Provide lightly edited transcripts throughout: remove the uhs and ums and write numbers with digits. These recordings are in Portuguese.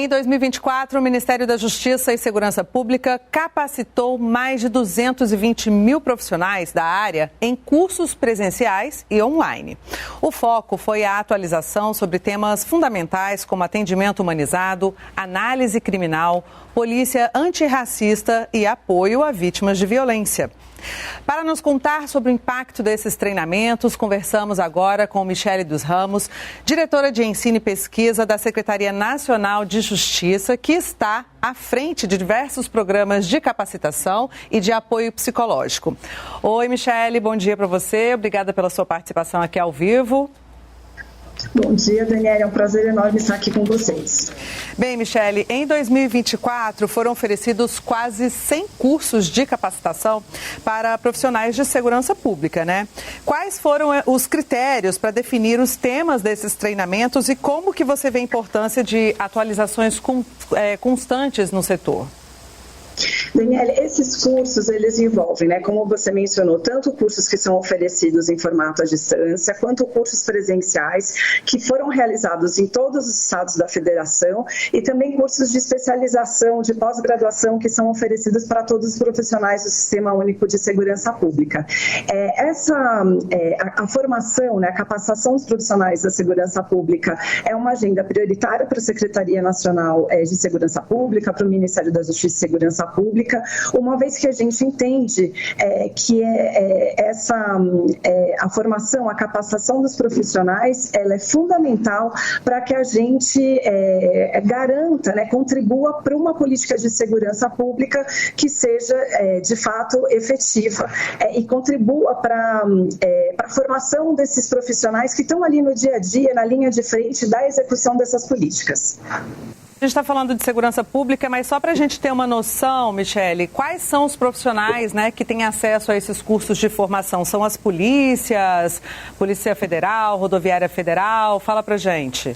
Em 2024, o Ministério da Justiça e Segurança Pública capacitou mais de 220 mil profissionais da área em cursos presenciais e online. O foco foi a atualização sobre temas fundamentais como atendimento humanizado, análise criminal, polícia antirracista e apoio a vítimas de violência. Para nos contar sobre o impacto desses treinamentos, conversamos agora com Michele dos Ramos, diretora de Ensino e Pesquisa da Secretaria Nacional de Justiça, que está à frente de diversos programas de capacitação e de apoio psicológico. Oi, Michele, bom dia para você. Obrigada pela sua participação aqui ao vivo. Bom dia, Daniela. É um prazer enorme estar aqui com vocês. Bem, Michele, em 2024 foram oferecidos quase 100 cursos de capacitação para profissionais de segurança pública, né? Quais foram os critérios para definir os temas desses treinamentos e como que você vê a importância de atualizações constantes no setor? Daniela, esses cursos, eles envolvem, como você mencionou, tanto cursos que são oferecidos em formato à distância, quanto cursos presenciais que foram realizados em todos os estados da federação e também cursos de especialização, de pós-graduação que são oferecidos para todos os profissionais do Sistema Único de Segurança Pública. A formação, a capacitação dos profissionais da segurança pública é uma agenda prioritária para a Secretaria Nacional de Segurança Pública, para o Ministério da Justiça e Segurança Pública, uma vez que a gente entende que a formação, a capacitação dos profissionais, ela é fundamental para que a gente garanta, contribua para uma política de segurança pública que seja de fato efetiva e contribua para a formação desses profissionais que estão ali no dia a dia, na linha de frente da execução dessas políticas. A gente está falando de segurança pública, mas só para a gente ter uma noção, Michele, quais são os profissionais que têm acesso a esses cursos de formação? São as polícias, Polícia Federal, Rodoviária Federal? Fala para a gente.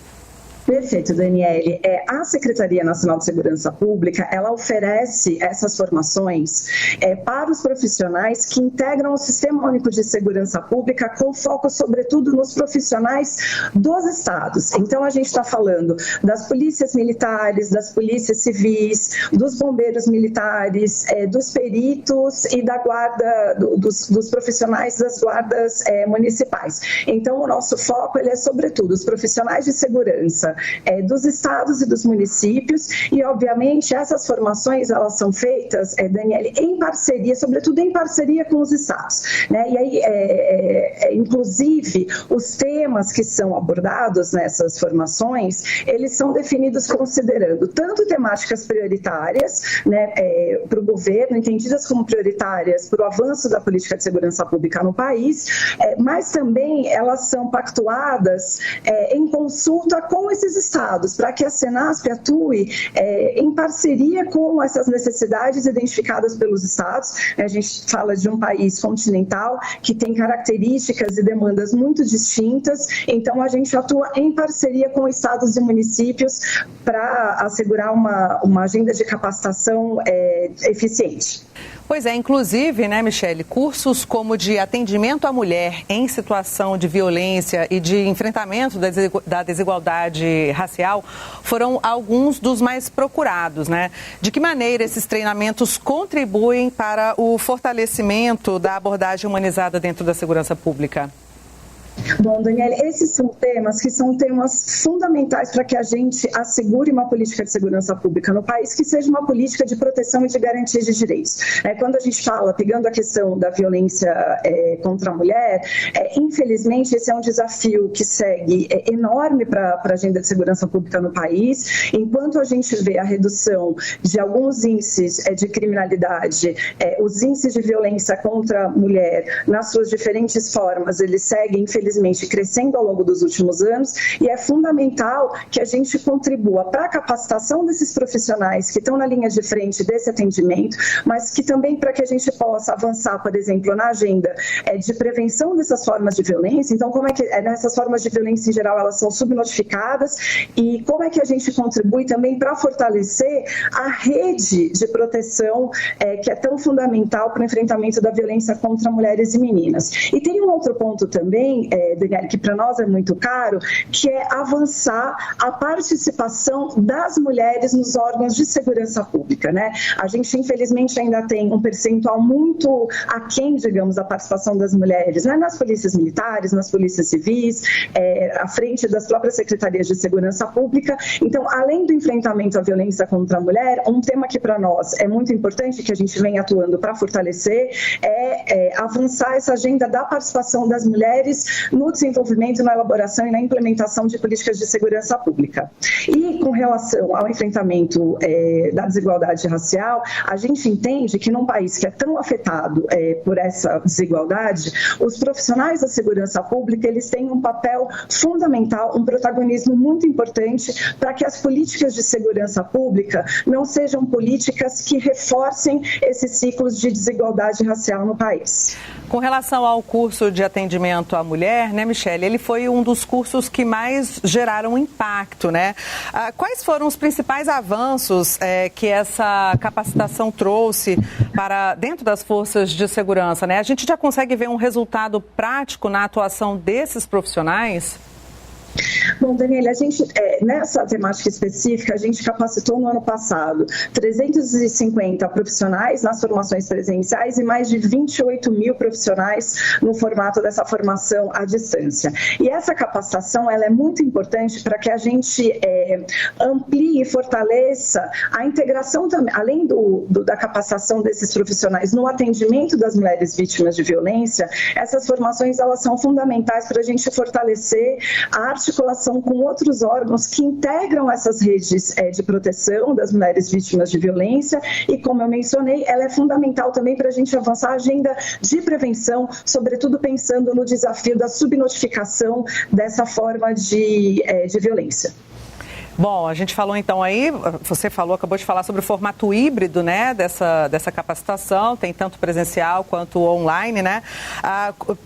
Perfeito, Daniele. A Secretaria Nacional de Segurança Pública, ela oferece essas formações para os profissionais que integram o Sistema Único de Segurança Pública com foco, sobretudo, nos profissionais dos estados. Então, a gente está falando das polícias militares, das polícias civis, dos bombeiros militares, dos peritos e da guarda, dos profissionais das guardas municipais. Então, o nosso foco ele é, sobretudo, os profissionais de segurança dos estados e dos municípios e, obviamente, essas formações elas são feitas, Daniele, em parceria, sobretudo em parceria com os estados, E aí, inclusive, os temas que são abordados nessas formações, eles são definidos considerando tanto temáticas prioritárias, para o governo, entendidas como prioritárias para o avanço da política de segurança pública no país, mas também elas são pactuadas em consulta com esses estados, para que a Senasp atue em parceria com essas necessidades identificadas pelos estados. A gente fala de um país continental que tem características e demandas muito distintas, então a gente atua em parceria com estados e municípios para assegurar uma agenda de capacitação eficiente. Pois é, inclusive, Michele, cursos como de atendimento à mulher em situação de violência e de enfrentamento da desigualdade racial foram alguns dos mais procurados, De que maneira esses treinamentos contribuem para o fortalecimento da abordagem humanizada dentro da segurança pública? Bom, Daniela, esses são temas que são temas fundamentais para que a gente assegure uma política de segurança pública no país que seja uma política de proteção e de garantia de direitos. Quando a gente fala, pegando a questão da violência contra a mulher, infelizmente esse é um desafio que segue enorme para a agenda de segurança pública no país. Enquanto a gente vê a redução de alguns índices de criminalidade, os índices de violência contra a mulher nas suas diferentes formas, eles seguem, infelizmente, crescendo ao longo dos últimos anos e é fundamental que a gente contribua para a capacitação desses profissionais que estão na linha de frente desse atendimento, mas que também para que a gente possa avançar, por exemplo, na agenda de prevenção dessas formas de violência. Então, como é que essas formas de violência em geral elas são subnotificadas e como é que a gente contribui também para fortalecer a rede de proteção que é tão fundamental para o enfrentamento da violência contra mulheres e meninas. E tem um outro ponto também, Daniela, que para nós é muito caro, que é avançar a participação das mulheres nos órgãos de segurança pública, né? A gente, infelizmente, ainda tem um percentual muito aquém, digamos, da participação das mulheres, né? Nas polícias militares, nas polícias civis, à frente das próprias secretarias de segurança pública. Então, além do enfrentamento à violência contra a mulher, um tema que para nós é muito importante, que a gente vem atuando para fortalecer, é avançar essa agenda da participação das mulheres no desenvolvimento, na elaboração e na implementação de políticas de segurança pública. E com relação ao enfrentamento da desigualdade racial, a gente entende que num país que é tão afetado por essa desigualdade, os profissionais da segurança pública, eles têm um papel fundamental, um protagonismo muito importante para que as políticas de segurança pública não sejam políticas que reforcem esses ciclos de desigualdade racial no país. Com relação ao curso de atendimento à mulher, né, Michele, ele foi um dos cursos que mais geraram impacto, né? Quais foram os principais avanços que essa capacitação trouxe para dentro das forças de segurança, né? A gente já consegue ver um resultado prático na atuação desses profissionais? Bom, Daniela, a gente, nessa temática específica, a gente capacitou no ano passado 350 profissionais nas formações presenciais e mais de 28 mil profissionais no formato dessa formação à distância. E essa capacitação, ela é muito importante para que a gente amplie e fortaleça a integração também, além da capacitação desses profissionais no atendimento das mulheres vítimas de violência. Essas formações, elas são fundamentais para a gente fortalecer a articulação com outros órgãos que integram essas redes de proteção das mulheres vítimas de violência e, como eu mencionei, ela é fundamental também para a gente avançar a agenda de prevenção, sobretudo pensando no desafio da subnotificação dessa forma de violência. Bom, a gente falou então aí, você acabou de falar sobre o formato híbrido, né, dessa capacitação, tem tanto presencial quanto online, né?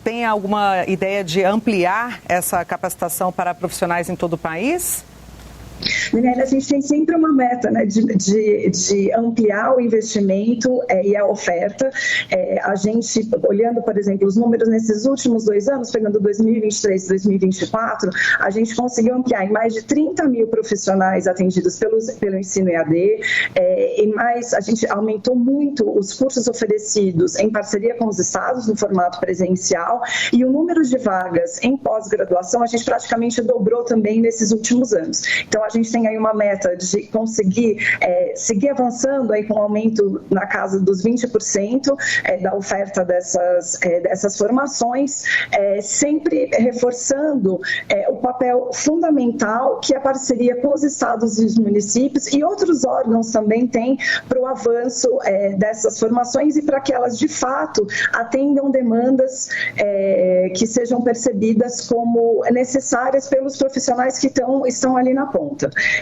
Tem alguma ideia de ampliar essa capacitação para profissionais em todo o país? Daniela, a gente tem sempre uma meta, né, de ampliar o investimento e a oferta. A gente, olhando, por exemplo, os números nesses últimos 2 anos, pegando 2023 e 2024, a gente conseguiu ampliar em mais de 30 mil profissionais atendidos pelo ensino EAD, e mais, a gente aumentou muito os cursos oferecidos em parceria com os estados no formato presencial, e o número de vagas em pós-graduação a gente praticamente dobrou também nesses últimos anos. Então, a gente tem aí uma meta de conseguir seguir avançando aí com um aumento na casa dos 20% da oferta dessas formações, sempre reforçando o papel fundamental que a parceria com os estados e os municípios e outros órgãos também têm para o avanço dessas formações e para que elas, de fato, atendam demandas que sejam percebidas como necessárias pelos profissionais que estão ali na ponta.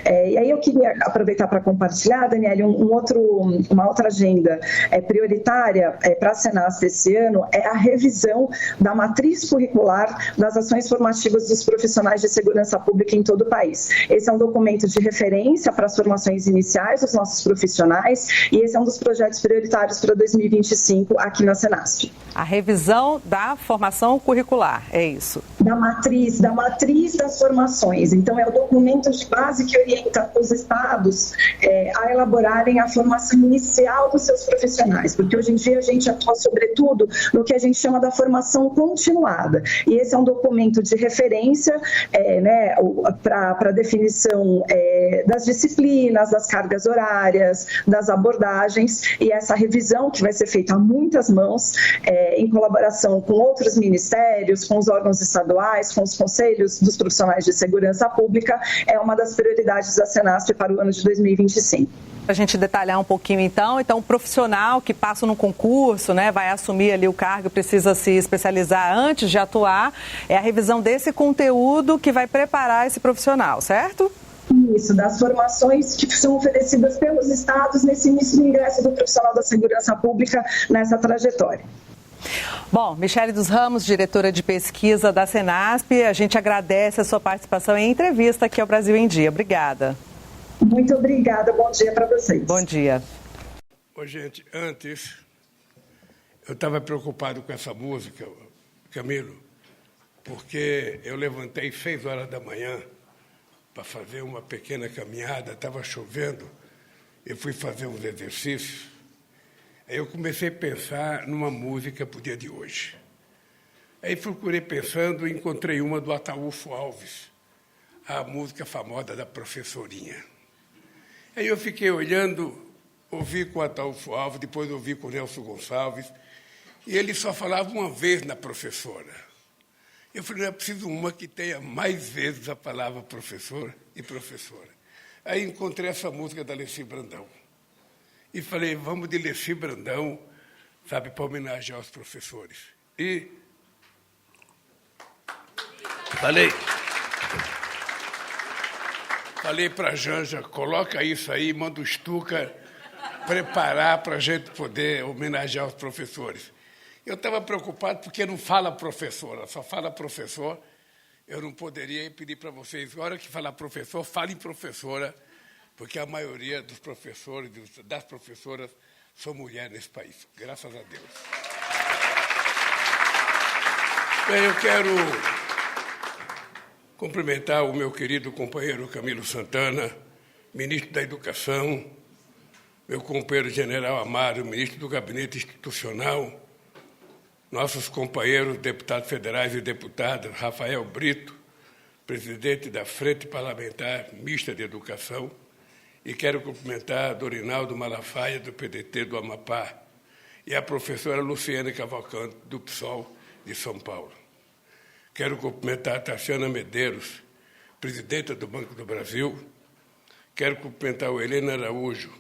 E aí eu queria aproveitar para compartilhar, Daniela, uma outra agenda prioritária para a Senasp esse ano é a revisão da matriz curricular das ações formativas dos profissionais de segurança pública em todo o país. Esse é um documento de referência para as formações iniciais dos nossos profissionais e esse é um dos projetos prioritários para 2025 aqui na Senasp. A revisão da formação curricular, é isso? Da matriz das formações. Então, é o documento de base que orienta os estados a elaborarem a formação inicial dos seus profissionais, porque hoje em dia a gente atua sobretudo no que a gente chama da formação continuada. E esse é um documento de referência para definição das disciplinas, das cargas horárias, das abordagens, e essa revisão que vai ser feita a muitas mãos, em colaboração com outros ministérios, com os órgãos estaduais, com os conselhos dos profissionais de segurança pública, é uma das prioridades da Senasp para o ano de 2025. Para a gente detalhar um pouquinho então, o profissional que passa no concurso, né, vai assumir ali o cargo, precisa se especializar antes de atuar, é a revisão desse conteúdo que vai preparar esse profissional, certo? Isso, das formações que são oferecidas pelos estados nesse início do ingresso do profissional da segurança pública nessa trajetória. Bom, Michele dos Ramos, diretora de pesquisa da Senasp, a gente agradece a sua participação em entrevista aqui ao Brasil em Dia. Obrigada. Muito obrigada, bom dia para vocês. Bom dia. Ô, gente, antes eu estava preocupado com essa música, Camilo, porque eu levantei 6 horas da manhã para fazer uma pequena caminhada, estava chovendo, eu fui fazer uns exercícios, aí eu comecei a pensar numa música para o dia de hoje. Aí procurei pensando e encontrei uma do Ataúfo Alves, a música famosa da Professorinha. Aí eu fiquei olhando, ouvi com o Ataúfo Alves, depois ouvi com o Nelson Gonçalves, e ele só falava uma vez na professora. Eu falei, não é preciso uma que tenha mais vezes a palavra professor e professora. Aí encontrei essa música da Leci Brandão. E falei, vamos de Leci Brandão, sabe, para homenagear os professores. E falei para a Janja, coloca isso aí, manda o Stuka preparar para a gente poder homenagear os professores. Eu estava preocupado porque não fala professora, só fala professor. Eu não poderia pedir para vocês, na hora que falar professor, falem professora, porque a maioria dos professores, das professoras, são mulheres nesse país, graças a Deus. Bem, eu quero cumprimentar o meu querido companheiro Camilo Santana, ministro da Educação, meu companheiro general Amaro, ministro do Gabinete Institucional, nossos companheiros deputados federais e deputadas, Rafael Brito, presidente da Frente Parlamentar Mista de Educação, e quero cumprimentar a Dorinaldo Malafaia, do PDT do Amapá, e a professora Luciane Cavalcante, do PSOL de São Paulo. Quero cumprimentar a Tatiana Medeiros, presidenta do Banco do Brasil. Quero cumprimentar o Helena Araújo,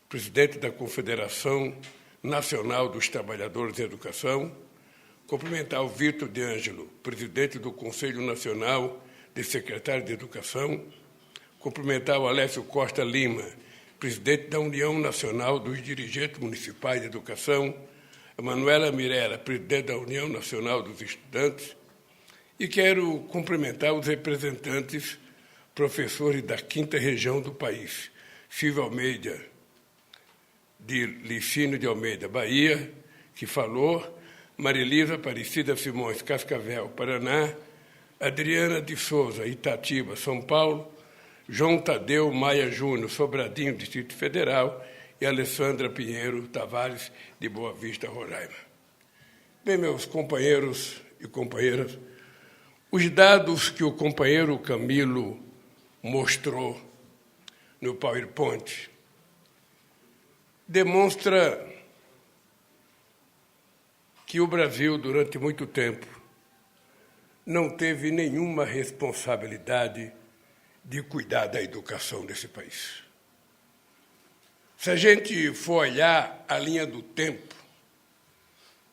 presidente da Confederação Nacional dos Trabalhadores de Educação. Cumprimentar o Vitor de Ângelo, presidente do Conselho Nacional de Secretários de Educação. Cumprimentar o Alessio Costa Lima, presidente da União Nacional dos Dirigentes Municipais de Educação. A Manuela Mirella, presidente da União Nacional dos Estudantes. E quero cumprimentar os representantes, professores da 5ª região do país, Silvio Almeida, de Licínio de Almeida, Bahia, que falou, Marilisa Aparecida Simões, Cascavel, Paraná, Adriana de Souza, Itatiba, São Paulo, João Tadeu Maia Júnior, Sobradinho, Distrito Federal, e Alessandra Pinheiro Tavares, de Boa Vista, Roraima. Bem, meus companheiros e companheiras, os dados que o companheiro Camilo mostrou no PowerPoint demonstra que o Brasil, durante muito tempo, não teve nenhuma responsabilidade de cuidar da educação desse país. Se a gente for olhar a linha do tempo,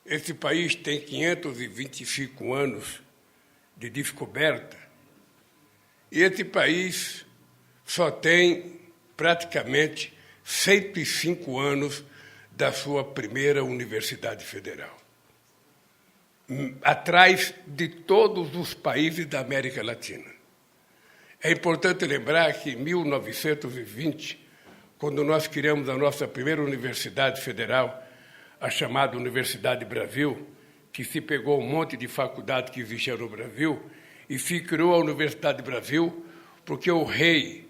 esse país tem 525 anos de descoberta, e esse país só tem praticamente 105 anos da sua primeira Universidade Federal, atrás de todos os países da América Latina. É importante lembrar que em 1920, quando nós criamos a nossa primeira Universidade Federal, a chamada Universidade Brasil, que se pegou um monte de faculdade que existia no Brasil e se criou a Universidade Brasil porque o rei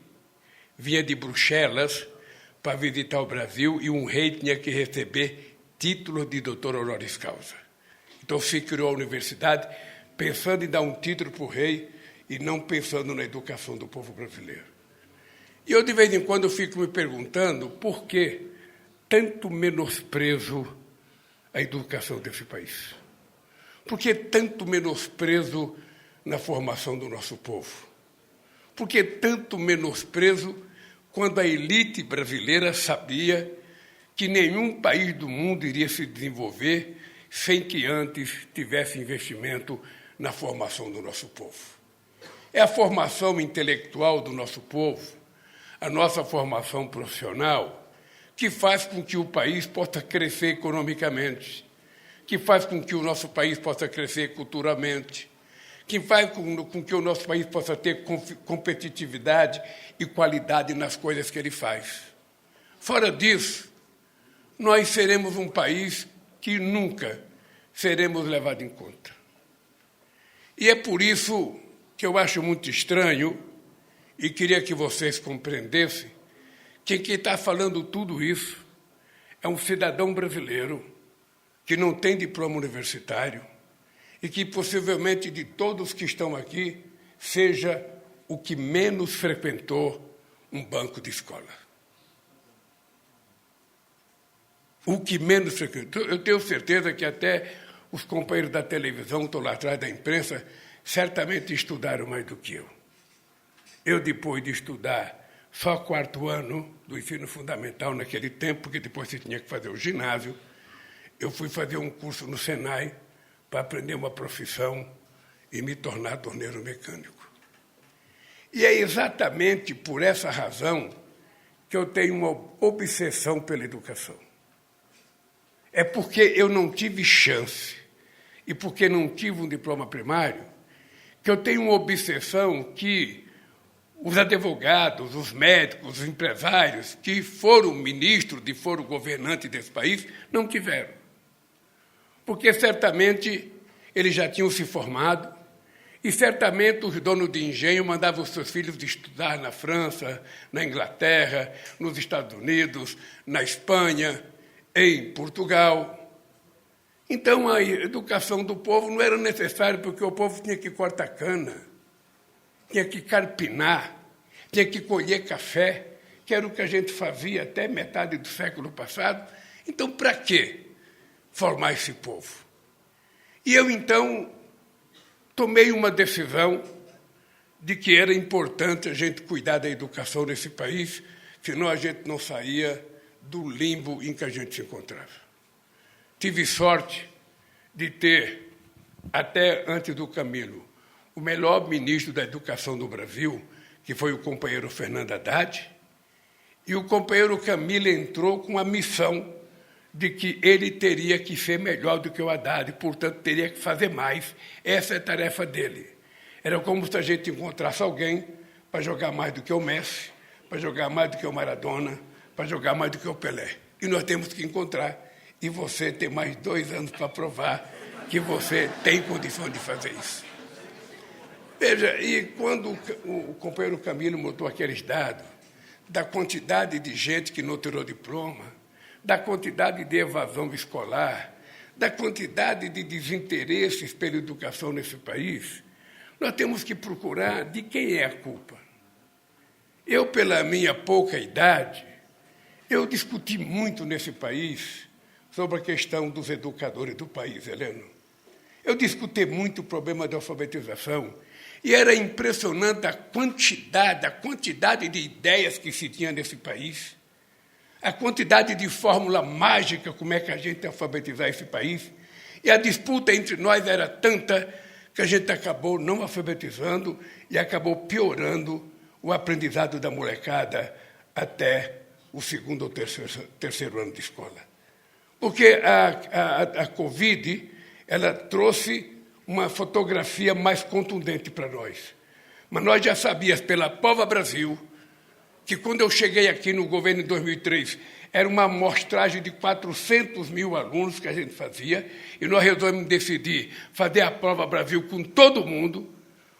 vinha de Bruxelas para visitar o Brasil e um rei tinha que receber título de doutor honoris causa. Então se criou a universidade pensando em dar um título para o rei e não pensando na educação do povo brasileiro. E eu, de vez em quando, fico me perguntando por que tanto menosprezo à educação desse país. Por que tanto menosprezo na formação do nosso povo? Por que tanto menosprezo quando a elite brasileira sabia que nenhum país do mundo iria se desenvolver sem que antes tivesse investimento na formação do nosso povo? É a formação intelectual do nosso povo, a nossa formação profissional, que faz com que o país possa crescer economicamente, que faz com que o nosso país possa crescer culturalmente, que faz com que o nosso país possa ter competitividade e qualidade nas coisas que ele faz. Fora disso, nós seremos um país que nunca seremos levados em conta. E é por isso que eu acho muito estranho e queria que vocês compreendessem que quem está falando tudo isso é um cidadão brasileiro que não tem diploma universitário e que, possivelmente, de todos que estão aqui, seja o que menos frequentou um banco de escola. O que menos frequentou. Eu tenho certeza que até os companheiros da televisão, estão lá atrás da imprensa, certamente estudaram mais do que eu. Eu, depois de estudar só 4º ano do ensino fundamental naquele tempo, porque depois você tinha que fazer o ginásio, eu fui fazer um curso no Senai para aprender uma profissão e me tornar torneiro mecânico. E é exatamente por essa razão que eu tenho uma obsessão pela educação. É porque eu não tive chance e porque não tive um diploma primário que eu tenho uma obsessão que os advogados, os médicos, os empresários que foram ministros e foram governantes desse país não tiveram. Porque certamente eles já tinham se formado e certamente os donos de engenho mandavam os seus filhos estudar na França, na Inglaterra, nos Estados Unidos, na Espanha, em Portugal. Então, a educação do povo não era necessária, porque o povo tinha que cortar cana, tinha que carpinar, tinha que colher café, que era o que a gente fazia até metade do século passado. Então, para quê formar esse povo? E eu, então, tomei uma decisão de que era importante a gente cuidar da educação desse país, senão a gente não saía do limbo em que a gente se encontrava. Tive sorte de ter, até antes do Camilo, o melhor ministro da Educação do Brasil, que foi o companheiro Fernando Haddad, e o companheiro Camilo entrou com a missão de que ele teria que ser melhor do que o Haddad, portanto, teria que fazer mais. Essa é a tarefa dele. Era como se a gente encontrasse alguém para jogar mais do que o Messi, para jogar mais do que o Maradona, para jogar mais do que o Pelé. E nós temos que encontrar. E você tem mais 2 anos para provar que você tem condição de fazer isso. Veja, e quando o companheiro Camilo botou aqueles dados da quantidade de gente que não tirou diploma, da quantidade de evasão escolar, da quantidade de desinteresses pela educação nesse país, nós temos que procurar de quem é a culpa. Eu, pela minha pouca idade, eu discuti muito nesse país sobre a questão dos educadores do país, Heleno. Eu discuti muito o problema da alfabetização e era impressionante a quantidade de ideias que se tinha nesse país, a quantidade de fórmula mágica, como é que a gente ia alfabetizar esse país, e a disputa entre nós era tanta que a gente acabou não alfabetizando e acabou piorando o aprendizado da molecada até o 2º ou terceiro ano de escola. Porque a Covid, ela trouxe uma fotografia mais contundente para nós. Mas nós já sabíamos, pela Prova Brasil, que quando eu cheguei aqui no governo em 2003, era uma amostragem de 400 mil alunos que a gente fazia, e nós resolvemos decidir fazer a Prova Brasil com todo mundo,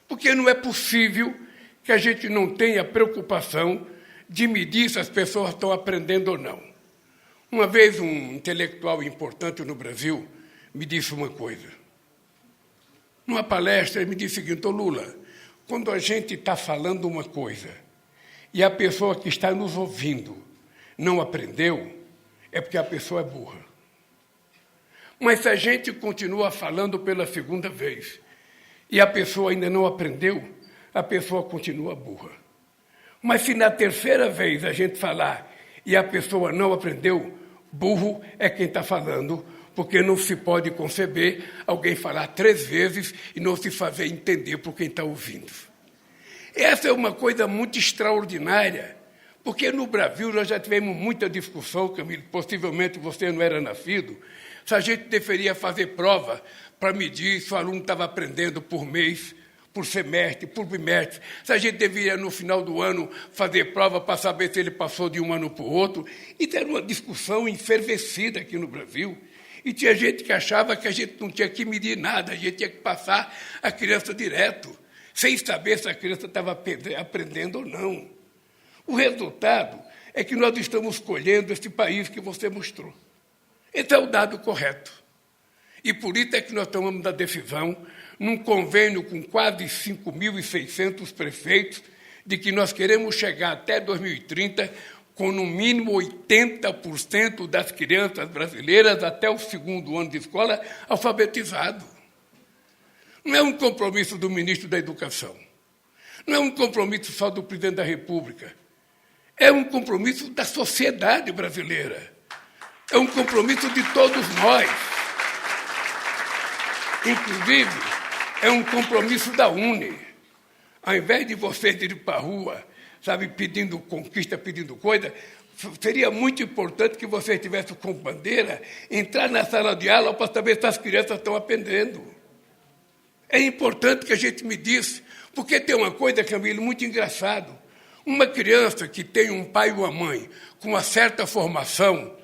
porque não é possível que a gente não tenha preocupação de medir se as pessoas estão aprendendo ou não. Uma vez um intelectual importante no Brasil me disse uma coisa. Numa palestra, ele me disse o seguinte: Lula, quando a gente está falando uma coisa e a pessoa que está nos ouvindo não aprendeu, é porque a pessoa é burra. Mas se a gente continua falando pela 2ª vez e a pessoa ainda não aprendeu, a pessoa continua burra. Mas se na 3ª vez a gente falar e a pessoa não aprendeu, burro é quem está falando, porque não se pode conceber alguém falar 3 vezes e não se fazer entender por quem está ouvindo. Essa é uma coisa muito extraordinária, porque no Brasil nós já tivemos muita discussão, Camilo, possivelmente você não era nascido, se a gente deveria fazer prova para medir se o aluno estava aprendendo por mês, por semestre, por bimestre, se a gente deveria, no final do ano, fazer prova para saber se ele passou de um ano para o outro. Então, era uma discussão enfervescida aqui no Brasil. E tinha gente que achava que a gente não tinha que medir nada, a gente tinha que passar a criança direto, sem saber se a criança estava aprendendo ou não. O resultado é que nós estamos colhendo esse país que você mostrou. Esse é o dado correto. E por isso é que nós tomamos a decisão, num convênio com quase 5.600 prefeitos, de que nós queremos chegar até 2030 com no mínimo 80% das crianças brasileiras até o 2º ano de escola alfabetizado. Não é um compromisso do ministro da Educação, não é um compromisso só do presidente da República, é um compromisso da sociedade brasileira, é um compromisso de todos nós. Inclusive, é um compromisso da UNE. Ao invés de vocês irem para a rua, sabe, pedindo conquista, pedindo coisa, seria muito importante que vocês estivessem com bandeira, entrar na sala de aula para saber se as crianças estão aprendendo. É importante que a gente me diz, porque tem uma coisa, Camilo, muito engraçado. Uma criança que tem um pai ou uma mãe com uma certa formação,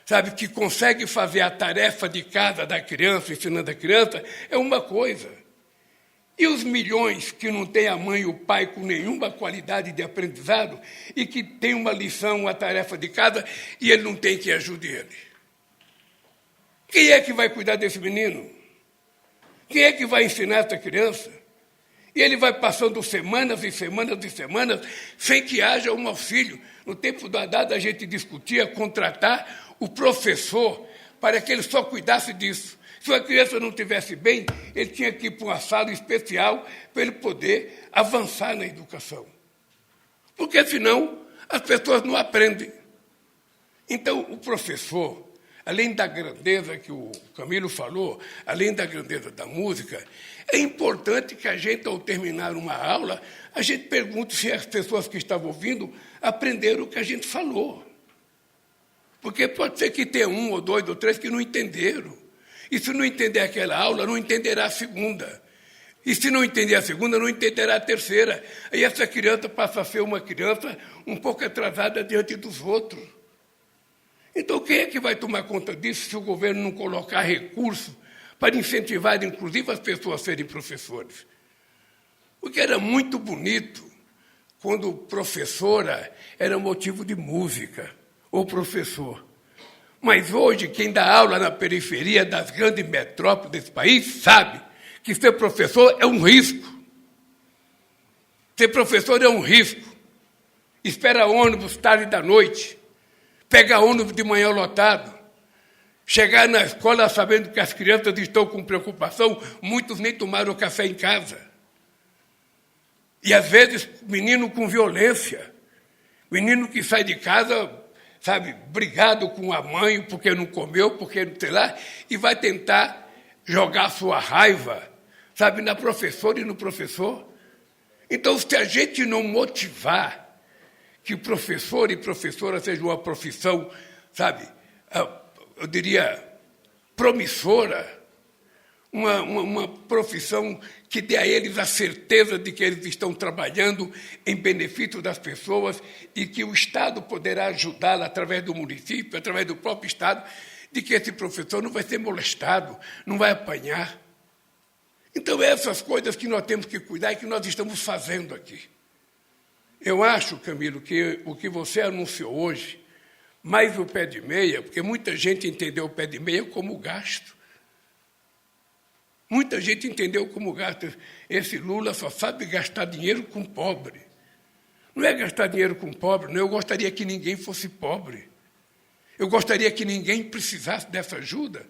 sabe, que consegue fazer a tarefa de casa da criança, ensinando a criança, é uma coisa. E os milhões que não têm a mãe e o pai com nenhuma qualidade de aprendizado e que tem uma lição, uma tarefa de casa, e ele não tem quem ajude ele. Quem é que vai cuidar desse menino? Quem é que vai ensinar essa criança? E ele vai passando semanas e semanas e semanas sem que haja um auxílio. No tempo do Haddad, a gente discutia contratar o professor para que ele só cuidasse disso. Se a criança não estivesse bem, ele tinha que ir para uma sala especial para ele poder avançar na educação. Porque, senão, as pessoas não aprendem. Então, o professor, além da grandeza que o Camilo falou, além da grandeza da música, é importante que a gente, ao terminar uma aula, a gente pergunte se as pessoas que estavam ouvindo aprenderam o que a gente falou. Porque pode ser que tenha 1 ou 2 ou 3 que não entenderam. E se não entender aquela aula, não entenderá a segunda. E se não entender a segunda, não entenderá a terceira. Aí essa criança passa a ser uma criança um pouco atrasada diante dos outros. Então, quem é que vai tomar conta disso se o governo não colocar recursos para incentivar, inclusive, as pessoas a serem professores? Porque era muito bonito quando professora era motivo de música, ou professor. Mas hoje, quem dá aula na periferia das grandes metrópoles desse país sabe que ser professor é um risco. Ser professor é um risco. Espera ônibus tarde da noite, pega ônibus de manhã lotado, chegar na escola sabendo que as crianças estão com preocupação, muitos nem tomaram café em casa. E, às vezes, menino com violência, menino que sai de casa, sabe, brigado com a mãe porque não comeu, porque não sei lá, e vai tentar jogar sua raiva, sabe, na professora e no professor. Então, se a gente não motivar que professor e professora seja uma profissão, sabe, eu diria, promissora, uma profissão que dê a eles a certeza de que eles estão trabalhando em benefício das pessoas e que o Estado poderá ajudá-la através do município, através do próprio Estado, de que esse professor não vai ser molestado, não vai apanhar. Então, essas coisas que nós temos que cuidar e que nós estamos fazendo aqui. Eu acho, Camilo, que o que você anunciou hoje, mais o pé de meia, porque muita gente entendeu o pé de meia como gasto. Muita gente entendeu como gasto. Esse Lula só sabe gastar dinheiro com pobre. Não é gastar dinheiro com pobre, não. Eu gostaria que ninguém fosse pobre. Eu gostaria que ninguém precisasse dessa ajuda.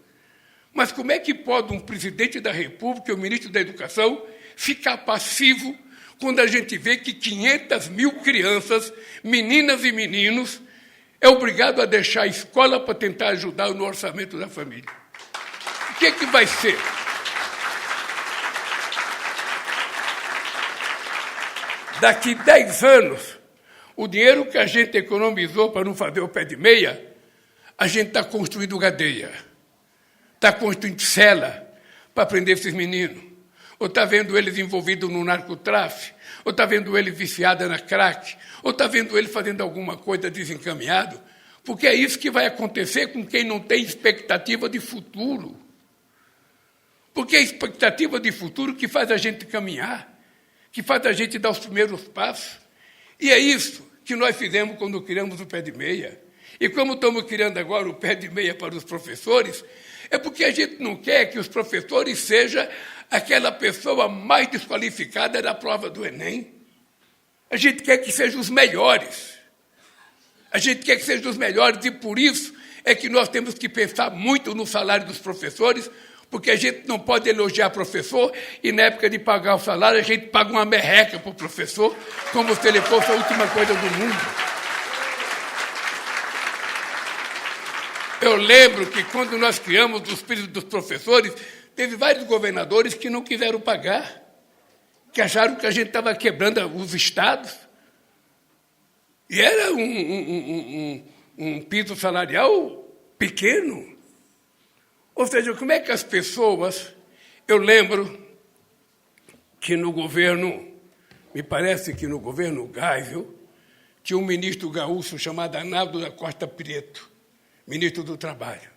Mas como é que pode um presidente da República e o ministro da Educação ficar passivo quando a gente vê que 500 mil crianças, meninas e meninos, é obrigado a deixar a escola para tentar ajudar no orçamento da família? O que é que vai ser? Daqui 10 anos, o dinheiro que a gente economizou para não fazer o pé de meia, a gente está construindo cadeia, está construindo cela para prender esses meninos, ou está vendo eles envolvidos no narcotráfico, ou está vendo eles viciados na crack, ou está vendo eles fazendo alguma coisa desencaminhado, porque é isso que vai acontecer com quem não tem expectativa de futuro. Porque é a expectativa de futuro que faz a gente caminhar, que faz a gente dar os primeiros passos. E é isso que nós fizemos quando criamos o pé de meia. E como estamos criando agora o pé de meia para os professores, é porque a gente não quer que os professores sejam aquela pessoa mais desqualificada da prova do Enem. A gente quer que sejam os melhores. A gente quer que sejam os melhores e por isso é que nós temos que pensar muito no salário dos professores, porque a gente não pode elogiar professor e na época de pagar o salário a gente paga uma merreca para o professor, como se ele fosse a última coisa do mundo. Eu lembro que quando nós criamos os filhos dos professores, teve vários governadores que não quiseram pagar, que acharam que a gente estava quebrando os estados. E era um piso salarial pequeno. Ou seja, como é que as pessoas... Eu lembro que no governo, me parece que no governo Geisel, tinha um ministro gaúcho chamado Arnaldo da Costa Prieto, ministro do Trabalho.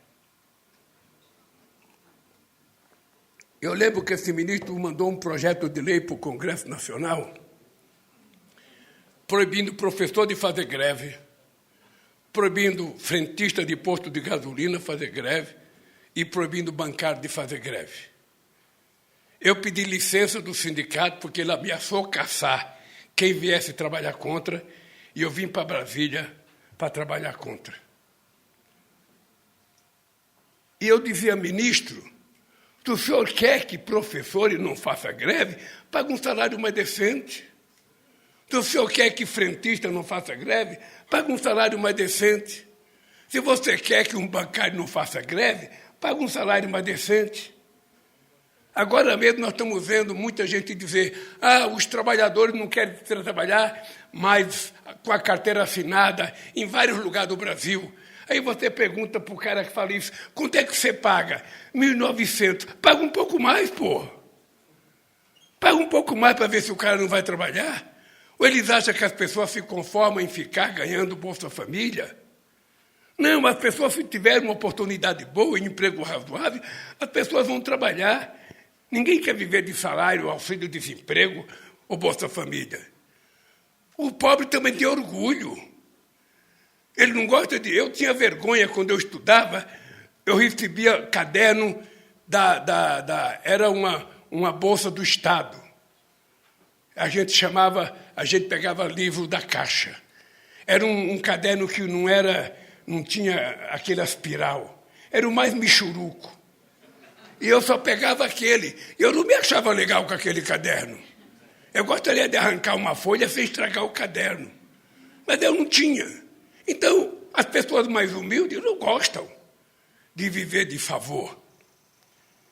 Eu lembro que esse ministro mandou um projeto de lei para o Congresso Nacional proibindo o professor de fazer greve, proibindo frentista de posto de gasolina fazer greve e proibindo bancário de fazer greve. Eu pedi licença do sindicato porque ele ameaçou caçar quem viesse trabalhar contra e eu vim para Brasília para trabalhar contra. E eu dizia, ministro, se o senhor quer que professores não façam greve, pague um salário mais decente. Se o senhor quer que frentista não faça greve, pague um salário mais decente. Se você quer que um bancário não faça greve, pague um salário mais decente. Agora mesmo nós estamos vendo muita gente dizer os trabalhadores não querem trabalhar, mas com a carteira assinada em vários lugares do Brasil. Aí você pergunta para o cara que fala isso, quanto é que você paga? 1.900. Paga um pouco mais, pô. Paga um pouco mais para ver se o cara não vai trabalhar. Ou eles acham que as pessoas se conformam em ficar ganhando Bolsa Família? Não, as pessoas, se tiverem uma oportunidade boa, um emprego razoável, as pessoas vão trabalhar. Ninguém quer viver de salário, auxílio-desemprego ou Bolsa Família. O pobre também tem orgulho. Ele não gosta de... Eu tinha vergonha quando eu estudava, eu recebia caderno era uma bolsa do Estado. A gente pegava livro da Caixa. Era um caderno que não tinha aquele aspiral. Era o mais michuruco. E eu só pegava aquele. Eu não me achava legal com aquele caderno. Eu gostaria de arrancar uma folha sem estragar o caderno. Mas eu não tinha. Então, as pessoas mais humildes não gostam de viver de favor.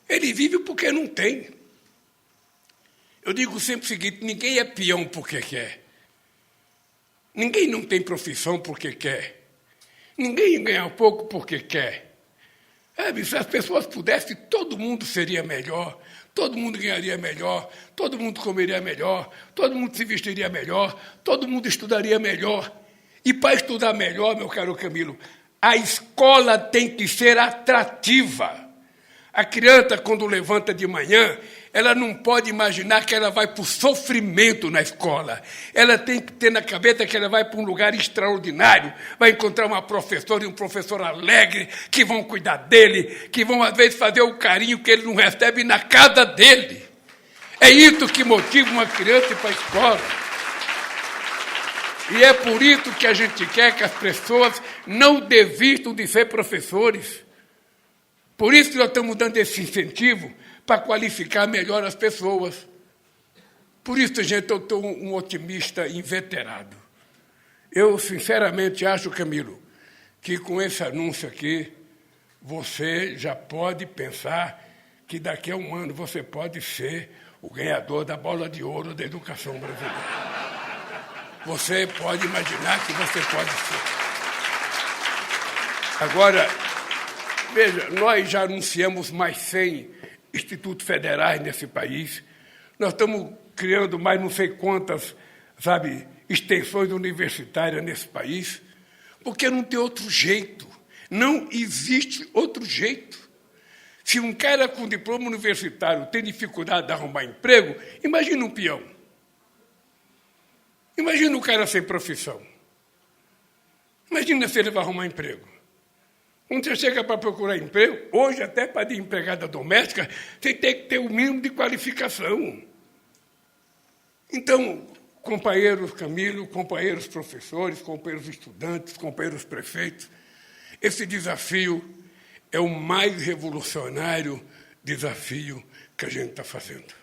Ele vive porque não tem. Eu digo sempre o seguinte, ninguém é peão porque quer. Ninguém não tem profissão porque quer. Ninguém ganha pouco porque quer. Se as pessoas pudessem, todo mundo seria melhor, todo mundo ganharia melhor, todo mundo comeria melhor, todo mundo se vestiria melhor, todo mundo estudaria melhor. E para estudar melhor, meu caro Camilo, a escola tem que ser atrativa. A criança, quando levanta de manhã, ela não pode imaginar que ela vai para o sofrimento na escola. Ela tem que ter na cabeça que ela vai para um lugar extraordinário, vai encontrar uma professora e um professor alegre, que vão cuidar dele, que vão, às vezes, fazer o carinho que ele não recebe na casa dele. É isso que motiva uma criança para a escola. E é por isso que a gente quer que as pessoas não desistam de ser professores. Por isso que nós estamos dando esse incentivo para qualificar melhor as pessoas. Por isso, gente, eu estou um otimista inveterado. Eu, sinceramente, acho, Camilo, que com esse anúncio aqui, você já pode pensar que daqui a um ano você pode ser o ganhador da bola de ouro da educação brasileira. Você pode imaginar que você pode ser. Agora, veja, nós já anunciamos mais 100 institutos federais nesse país. Nós estamos criando mais não sei quantas, extensões universitárias nesse país. porque não tem outro jeito. Não existe outro jeito. Se um cara com diploma universitário tem dificuldade de arrumar emprego, imagina um peão. Imagina um cara sem profissão. Imagina se ele vai arrumar emprego. Quando você chega para procurar emprego, hoje até para de empregada doméstica, você tem que ter o mínimo de qualificação. Então, companheiros Camilo, companheiros professores, companheiros estudantes, companheiros prefeitos, esse desafio é o mais revolucionário desafio que a gente está fazendo.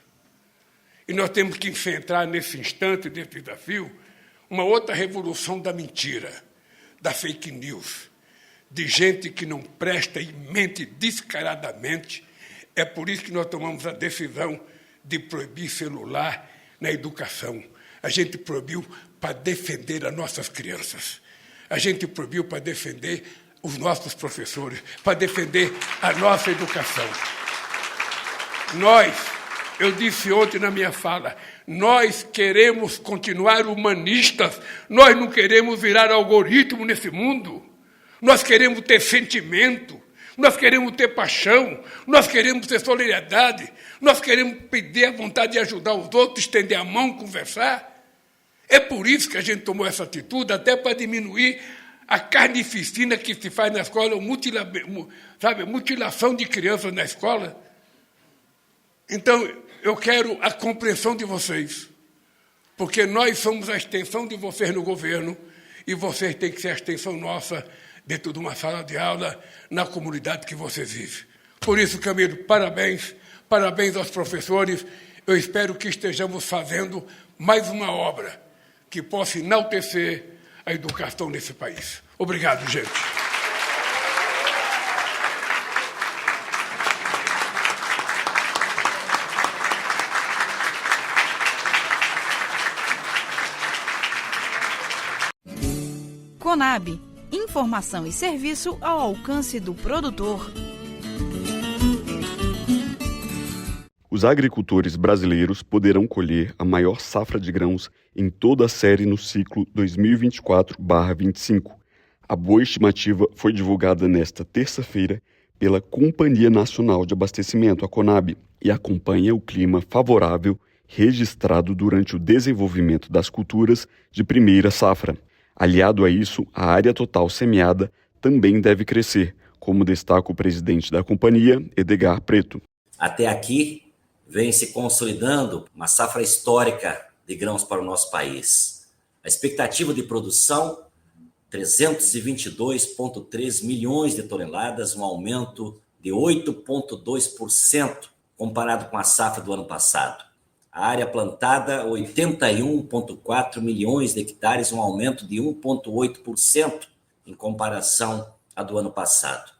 E nós temos que enfrentar, nesse instante desse desafio, uma outra revolução da mentira, da fake news, de gente que não presta e mente descaradamente. É por isso que nós tomamos a decisão de proibir celular na educação. A gente proibiu para defender as nossas crianças. A gente proibiu para defender os nossos professores, para defender a nossa educação. Eu disse ontem na minha fala, nós queremos continuar humanistas, nós não queremos virar algoritmo nesse mundo. Nós queremos ter sentimento, nós queremos ter paixão, nós queremos ter solidariedade, nós queremos pedir a vontade de ajudar os outros, estender a mão, conversar. É por isso que a gente tomou essa atitude, até para diminuir a carnificina que se faz na escola, mutilação de crianças na escola. Então, eu quero a compreensão de vocês, porque nós somos a extensão de vocês no governo e vocês têm que ser a extensão nossa dentro de uma sala de aula, na comunidade que vocês vivem. Por isso, Camilo, parabéns aos professores. Eu espero que estejamos fazendo mais uma obra que possa enaltecer a educação nesse país. Obrigado, gente. Conab. Informação e serviço ao alcance do produtor. Os agricultores brasileiros poderão colher a maior safra de grãos em toda a série no ciclo 2024/25. A boa estimativa foi divulgada nesta terça-feira pela Companhia Nacional de Abastecimento, a Conab, e acompanha o clima favorável registrado durante o desenvolvimento das culturas de primeira safra. Aliado a isso, a área total semeada também deve crescer, como destaca o presidente da companhia, Edgar Preto. Até aqui, vem se consolidando uma safra histórica de grãos para o nosso país. A expectativa de produção, 322,3 milhões de toneladas, um aumento de 8,2% comparado com a safra do ano passado. A área plantada, 81,4 milhões de hectares, um aumento de 1,8% em comparação à do ano passado.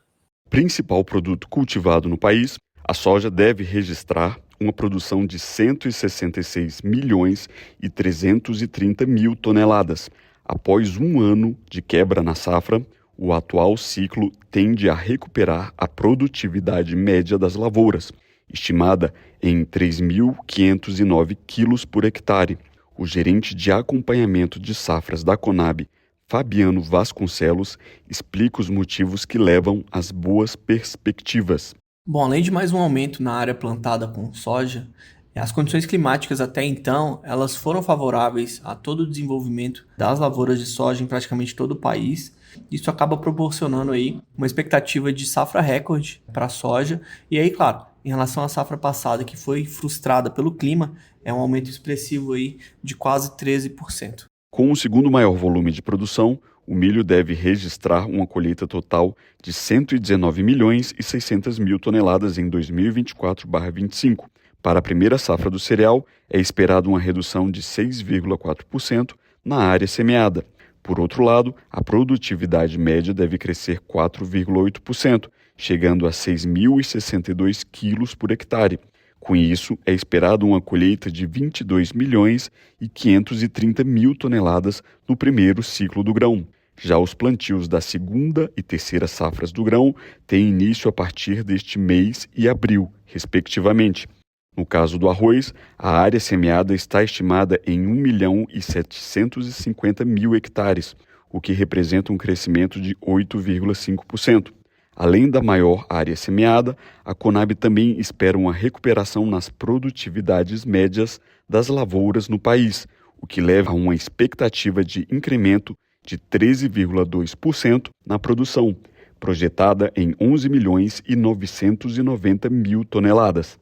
Principal produto cultivado no país, a soja deve registrar uma produção de 166 milhões e 330 mil toneladas. Após um ano de quebra na safra, o atual ciclo tende a recuperar a produtividade média das lavouras, estimada em 3.509 quilos por hectare. O gerente de acompanhamento de safras da Conab, Fabiano Vasconcelos, explica os motivos que levam às boas perspectivas. Bom, além de mais um aumento na área plantada com soja, as condições climáticas até então, elas foram favoráveis a todo o desenvolvimento das lavouras de soja em praticamente todo o país. Isso acaba proporcionando aí uma expectativa de safra recorde para a soja. E aí, claro, em relação à safra passada, que foi frustrada pelo clima, é um aumento expressivo aí de quase 13%. Com o segundo maior volume de produção, o milho deve registrar uma colheita total de 119 milhões e 600 mil toneladas em 2024/25. Para a primeira safra do cereal, é esperada uma redução de 6,4% na área semeada. Por outro lado, a produtividade média deve crescer 4,8%, chegando a 6.062 quilos por hectare. Com isso, é esperada uma colheita de 22 milhões e 530 mil toneladas no primeiro ciclo do grão. Já os plantios da segunda e terceira safras do grão têm início a partir deste mês e abril, respectivamente. No caso do arroz, a área semeada está estimada em 1.750.000 hectares. o que representa um crescimento de 8,5%. Além da maior área semeada, a Conab também espera uma recuperação nas produtividades médias das lavouras no país, o que leva a uma expectativa de incremento de 13,2% na produção, projetada em 11.990.000 toneladas.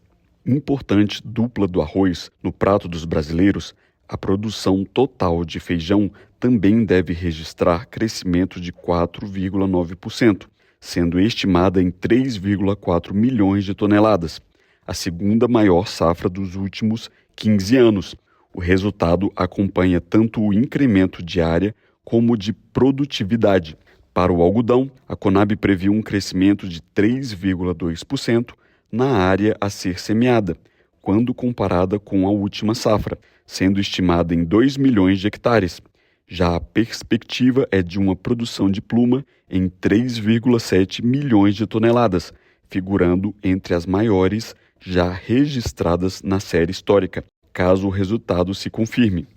Importante dupla do arroz no prato dos brasileiros, a produção total de feijão também deve registrar crescimento de 4,9%, sendo estimada em 3,4 milhões de toneladas, a segunda maior safra dos últimos 15 anos. O resultado acompanha tanto o incremento de área como de produtividade. Para o algodão, a Conab previu um crescimento de 3,2% na área a ser semeada, quando comparada com a última safra, sendo estimada em 2 milhões de hectares. Já a perspectiva é de uma produção de pluma em 3,7 milhões de toneladas, figurando entre as maiores já registradas na série histórica, caso o resultado se confirme.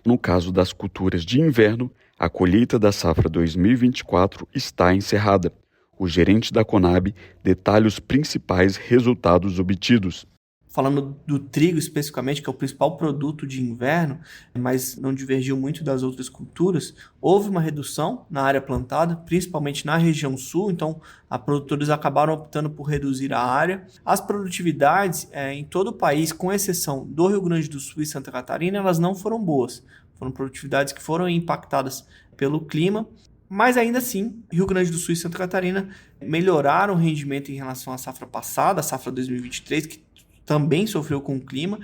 No caso das culturas de inverno, a colheita da safra 2024 está encerrada. O gerente da Conab detalha os principais resultados obtidos. Falando do trigo especificamente, que é o principal produto de inverno, mas não divergiu muito das outras culturas, houve uma redução na área plantada, principalmente na região sul, então os produtores acabaram optando por reduzir a área. As produtividades em todo o país, com exceção do Rio Grande do Sul e Santa Catarina, elas não foram boas. Foram produtividades que foram impactadas pelo clima, mas ainda assim, Rio Grande do Sul e Santa Catarina melhoraram o rendimento em relação à safra passada, a safra 2023, que também sofreu com o clima,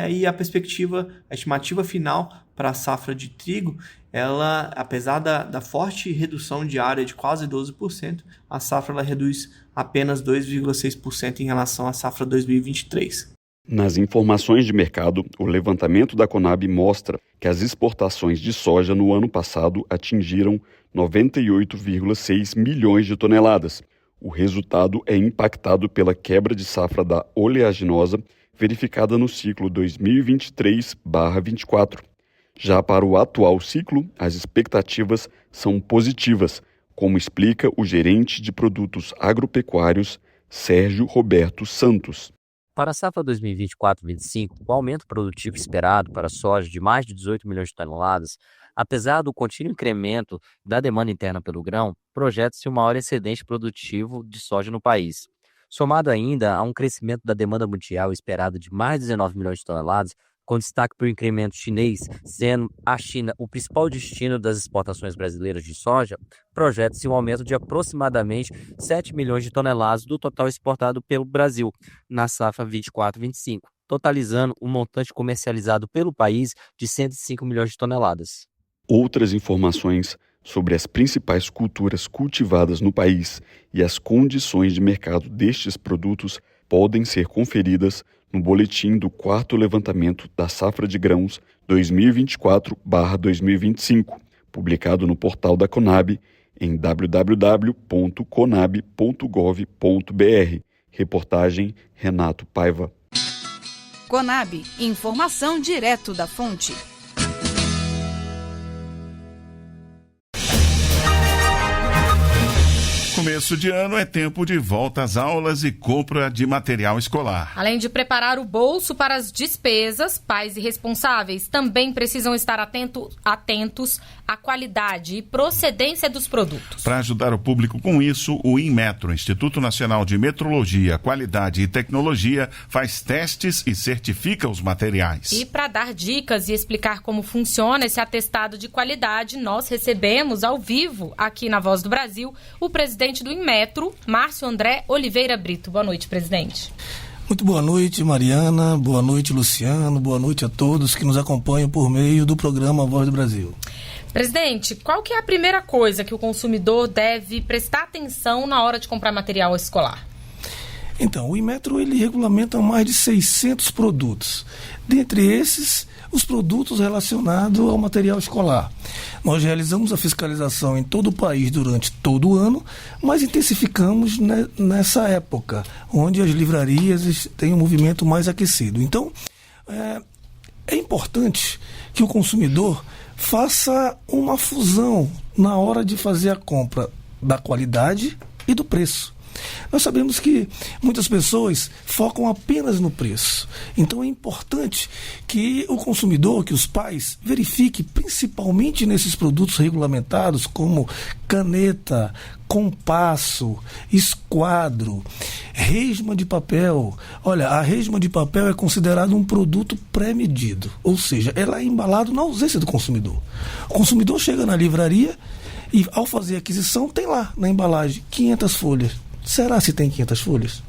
e a estimativa final para a safra de trigo, ela, apesar da forte redução de área de quase 12%, a safra ela reduz apenas 2,6% em relação à safra 2023. Nas informações de mercado, o levantamento da Conab mostra que as exportações de soja no ano passado atingiram 98,6 milhões de toneladas. O resultado é impactado pela quebra de safra da oleaginosa verificada no ciclo 2023/24. Já para o atual ciclo, as expectativas são positivas, como explica o gerente de produtos agropecuários, Sérgio Roberto Santos. Para a safra 2024-25, o aumento produtivo esperado para a soja de mais de 18 milhões de toneladas, apesar do contínuo incremento da demanda interna pelo grão, projeta-se um maior excedente produtivo de soja no país. Somado ainda a um crescimento da demanda mundial esperado de mais de 19 milhões de toneladas, com destaque para o incremento chinês, sendo a China o principal destino das exportações brasileiras de soja, projeta-se um aumento de aproximadamente 7 milhões de toneladas do total exportado pelo Brasil na safra 24-25, totalizando um montante comercializado pelo país de 105 milhões de toneladas. Outras informações sobre as principais culturas cultivadas no país e as condições de mercado destes produtos podem ser conferidas no boletim do 4º levantamento da safra de grãos 2024/2025, publicado no portal da Conab em www.conab.gov.br. Reportagem Renato Paiva. Conab, informação direto da fonte. Começo de ano é tempo de volta às aulas e compra de material escolar. Além de preparar o bolso para as despesas, pais e responsáveis também precisam estar atentos à qualidade e procedência dos produtos. Para ajudar o público com isso, o Inmetro, Instituto Nacional de Metrologia, Qualidade e Tecnologia, faz testes e certifica os materiais. E para dar dicas e explicar como funciona esse atestado de qualidade, nós recebemos ao vivo, aqui na Voz do Brasil, o presidente do Inmetro, Márcio André Oliveira Brito. Boa noite, presidente. Muito boa noite, Mariana. Boa noite, Luciano. Boa noite a todos que nos acompanham por meio do programa Voz do Brasil. Presidente, qual que é a primeira coisa que o consumidor deve prestar atenção na hora de comprar material escolar? Então, o Inmetro ele regulamenta mais de 600 produtos. Dentre esses, os produtos relacionados ao material escolar. Nós realizamos a fiscalização em todo o país durante todo o ano, mas intensificamos nessa época, onde as livrarias têm um movimento mais aquecido. Então, é importante que o consumidor faça uma fusão na hora de fazer a compra da qualidade e do preço. Nós sabemos que muitas pessoas focam apenas no preço. Então é importante que o consumidor, que os pais, verifiquem, principalmente nesses produtos regulamentados, como caneta, compasso, esquadro, resma de papel. Olha, a resma de papel é considerada um produto pré-medido, ou seja, ela é embalado na ausência do consumidor. O consumidor chega na livraria e, ao fazer a aquisição, tem lá na embalagem 500 folhas. Será se tem 500 folhas?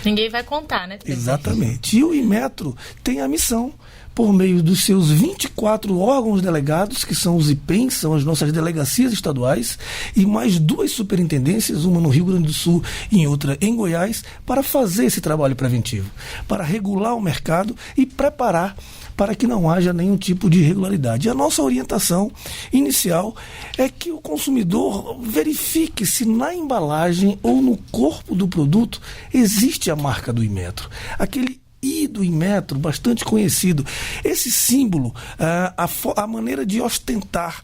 Ninguém vai contar, né? Exatamente. E o Inmetro tem a missão, por meio dos seus 24 órgãos delegados, que são os IPEMs, são as nossas delegacias estaduais, e mais 2 superintendências, uma no Rio Grande do Sul e outra em Goiás, para fazer esse trabalho preventivo, para regular o mercado e preparar para que não haja nenhum tipo de irregularidade. E a nossa orientação inicial é que o consumidor verifique se na embalagem ou no corpo do produto existe a marca do Inmetro. Aquele I do Inmetro, bastante conhecido. Esse símbolo, a maneira de ostentar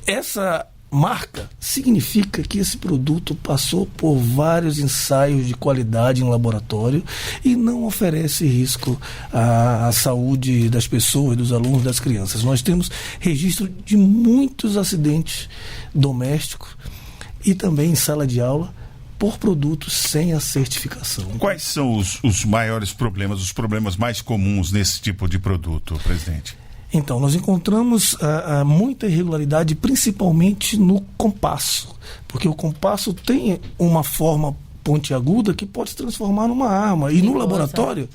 essa marca, significa que esse produto passou por vários ensaios de qualidade em laboratório e não oferece risco à saúde das pessoas, dos alunos, das crianças. Nós temos registro de muitos acidentes domésticos e também em sala de aula por produtos sem a certificação. Quais são os maiores problemas, os problemas mais comuns nesse tipo de produto, presidente? Então, nós encontramos muita irregularidade, principalmente no compasso, porque o compasso tem uma forma pontiaguda que pode se transformar numa arma. E no laboratório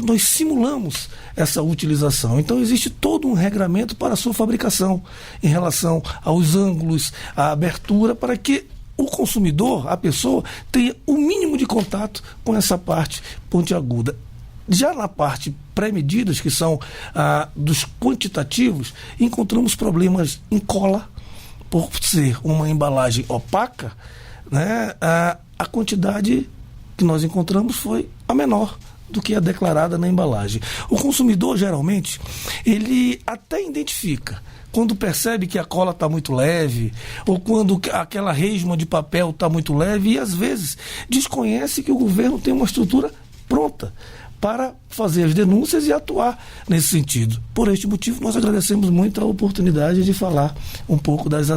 nós simulamos essa utilização. Então, existe todo um regramento para a sua fabricação, em relação aos ângulos, à abertura, para que o consumidor, a pessoa, tenha o mínimo de contato com essa parte pontiaguda. Já na parte pré-medidas, que são dos quantitativos, encontramos problemas em cola, por ser uma embalagem opaca, né? A quantidade que nós encontramos foi a menor do que a declarada na embalagem. O consumidor, geralmente, ele até identifica quando percebe que a cola está muito leve, ou quando aquela resma de papel está muito leve, e às vezes desconhece que o governo tem uma estrutura pronta para fazer as denúncias e atuar nesse sentido. Por este motivo, nós agradecemos muito a oportunidade de falar um pouco das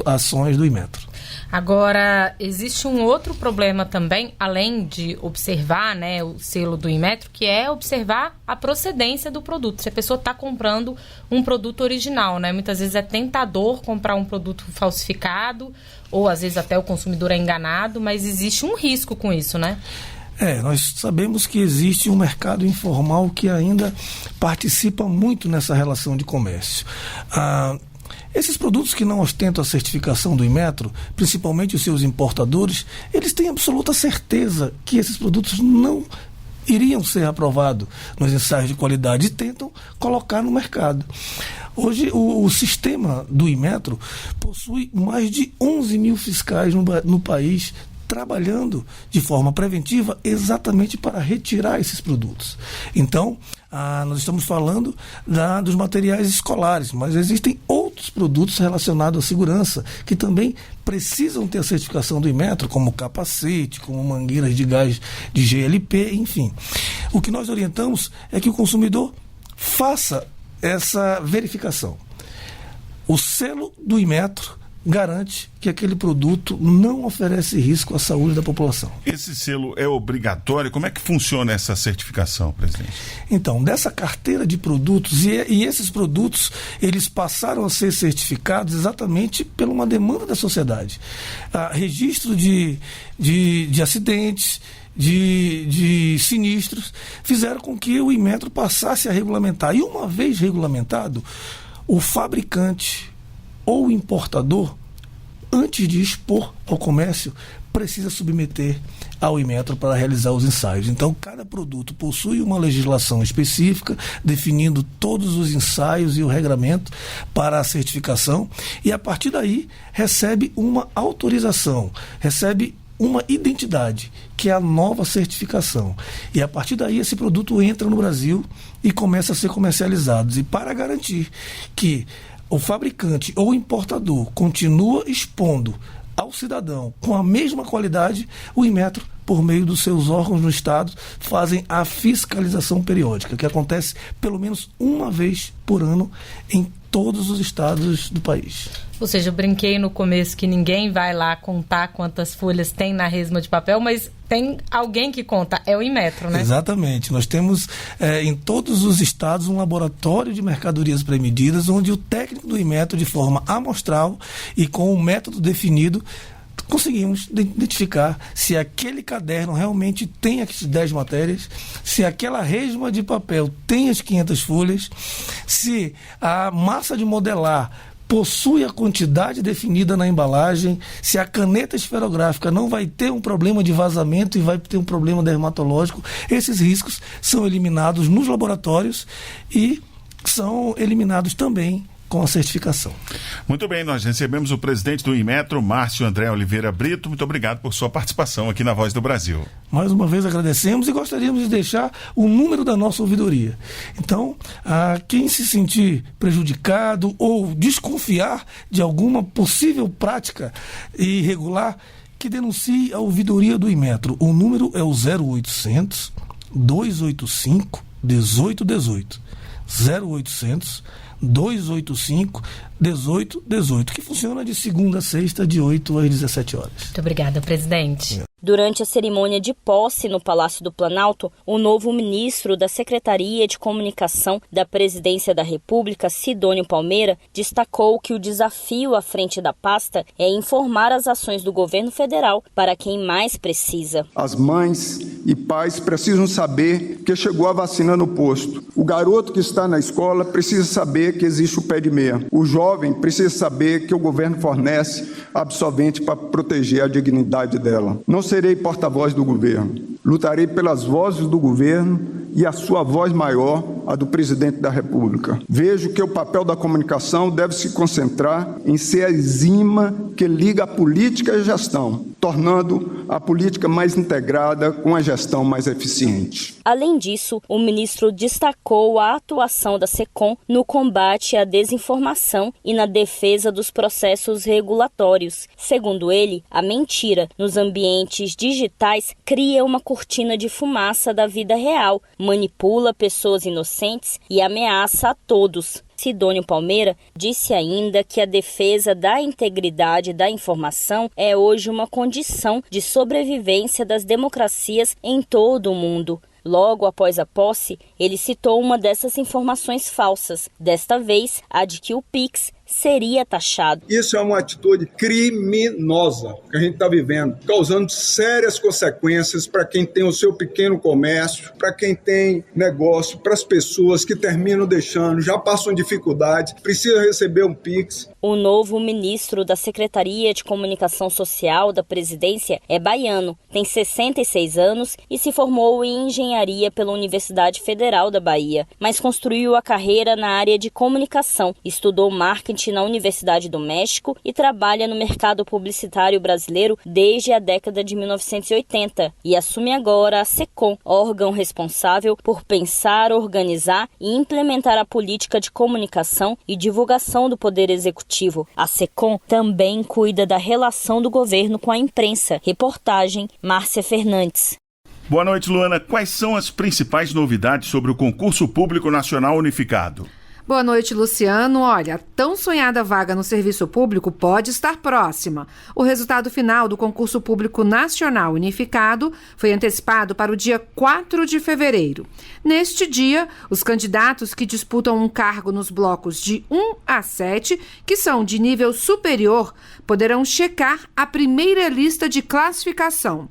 ações do Inmetro. Agora, existe um outro problema também, além de observar, né, o selo do Inmetro, que é observar a procedência do produto. Se a pessoa está comprando um produto original, né? Muitas vezes é tentador comprar um produto falsificado, ou às vezes até o consumidor é enganado, mas existe um risco com isso, né? Nós sabemos que existe um mercado informal que ainda participa muito nessa relação de comércio. Esses produtos que não ostentam a certificação do Inmetro, principalmente os seus importadores, eles têm absoluta certeza que esses produtos não iriam ser aprovados nos ensaios de qualidade e tentam colocar no mercado. Hoje, o sistema do Inmetro possui mais de 11 mil fiscais no país, trabalhando de forma preventiva exatamente para retirar esses produtos. Então, nós estamos falando dos materiais escolares, mas existem outros produtos relacionados à segurança que também precisam ter a certificação do Inmetro, como capacete, como mangueiras de gás de GLP, enfim. O que nós orientamos é que o consumidor faça essa verificação. O selo do Inmetro garante que aquele produto não oferece risco à saúde da população. Esse selo é obrigatório? Como é que funciona essa certificação, presidente? Então, dessa carteira de produtos, e esses produtos, eles passaram a ser certificados exatamente por uma demanda da sociedade. Registro de acidentes, de sinistros, fizeram com que o Inmetro passasse a regulamentar. E uma vez regulamentado, o fabricante ou o importador, antes de expor ao comércio, precisa submeter ao Inmetro para realizar os ensaios. Então, cada produto possui uma legislação específica, definindo todos os ensaios e o regramento para a certificação, e a partir daí recebe uma autorização, recebe uma identidade, que é a nova certificação. E a partir daí esse produto entra no Brasil e começa a ser comercializado. E para garantir que o fabricante ou o importador continua expondo ao cidadão com a mesma qualidade, o Inmetro, por meio dos seus órgãos no Estado, fazem a fiscalização periódica, que acontece pelo menos uma vez por ano em todos os estados do país. Ou seja, eu brinquei no começo que ninguém vai lá contar quantas folhas tem na resma de papel, mas tem alguém que conta, é o Inmetro, né? Exatamente. Nós temos em todos os estados um laboratório de mercadorias pré-medidas, onde o técnico do Inmetro, de forma amostral e com um método definido, conseguimos identificar se aquele caderno realmente tem as 10 matérias, se aquela resma de papel tem as 500 folhas, se a massa de modelar possui a quantidade definida na embalagem, se a caneta esferográfica não vai ter um problema de vazamento e vai ter um problema dermatológico. Esses riscos são eliminados nos laboratórios e são eliminados também com a certificação. Muito bem, nós recebemos o presidente do Inmetro, Márcio André Oliveira Brito. Muito obrigado por sua participação aqui na Voz do Brasil. Mais uma vez agradecemos e gostaríamos de deixar o número da nossa ouvidoria. Então, quem se sentir prejudicado ou desconfiar de alguma possível prática irregular, que denuncie a ouvidoria do Inmetro. O número é o 0800 285 1818. 0800 285 1818, que funciona de segunda a sexta, de 8 às 17 horas. Muito obrigada, presidente. Durante a cerimônia de posse no Palácio do Planalto, o novo ministro da Secretaria de Comunicação da Presidência da República, Sidônio Palmeira, destacou que o desafio à frente da pasta é informar as ações do governo federal para quem mais precisa. As mães e pais precisam saber que chegou a vacina no posto. O garoto que está na escola precisa saber que existe o pé de meia. O jovem precisa saber que o governo fornece absorvente para proteger a dignidade dela. Não serei porta-voz do governo. Lutarei pelas vozes do governo e a sua voz maior, a do presidente da República. Vejo que o papel da comunicação deve se concentrar em ser a enzima que liga a política e a gestão, tornando a política mais integrada com a gestão mais eficiente. Além disso, o ministro destacou a atuação da SECOM no combate à desinformação e na defesa dos processos regulatórios. Segundo ele, a mentira nos ambientes digitais cria uma cortina de fumaça da vida real, manipula pessoas inocentes e ameaça a todos. Sidônio Palmeira disse ainda que a defesa da integridade da informação é hoje uma condição de sobrevivência das democracias em todo o mundo. Logo após a posse, ele citou uma dessas informações falsas, desta vez a de que o Pix seria taxado. Isso é uma atitude criminosa que a gente está vivendo, causando sérias consequências para quem tem o seu pequeno comércio, para quem tem negócio, para as pessoas que terminam deixando, já passam dificuldade, precisam receber um Pix. O novo ministro da Secretaria de Comunicação Social da Presidência é baiano, tem 66 anos e se formou em engenharia pela Universidade Federal da Bahia, mas construiu a carreira na área de comunicação, estudou marketing na Universidade do México e trabalha no mercado publicitário brasileiro desde a década de 1980 e assume agora a SECOM, órgão responsável por pensar, organizar e implementar a política de comunicação e divulgação do Poder Executivo. A SECOM também cuida da relação do governo com a imprensa. Reportagem Márcia Fernandes. Boa noite, Luana. Quais são as principais novidades sobre o Concurso Público Nacional Unificado? Boa noite, Luciano. Olha, a tão sonhada vaga no serviço público pode estar próxima. O resultado final do Concurso Público Nacional Unificado foi antecipado para o dia 4 de fevereiro. Neste dia, os candidatos que disputam um cargo nos blocos de 1 a 7, que são de nível superior, poderão checar a primeira lista de classificação.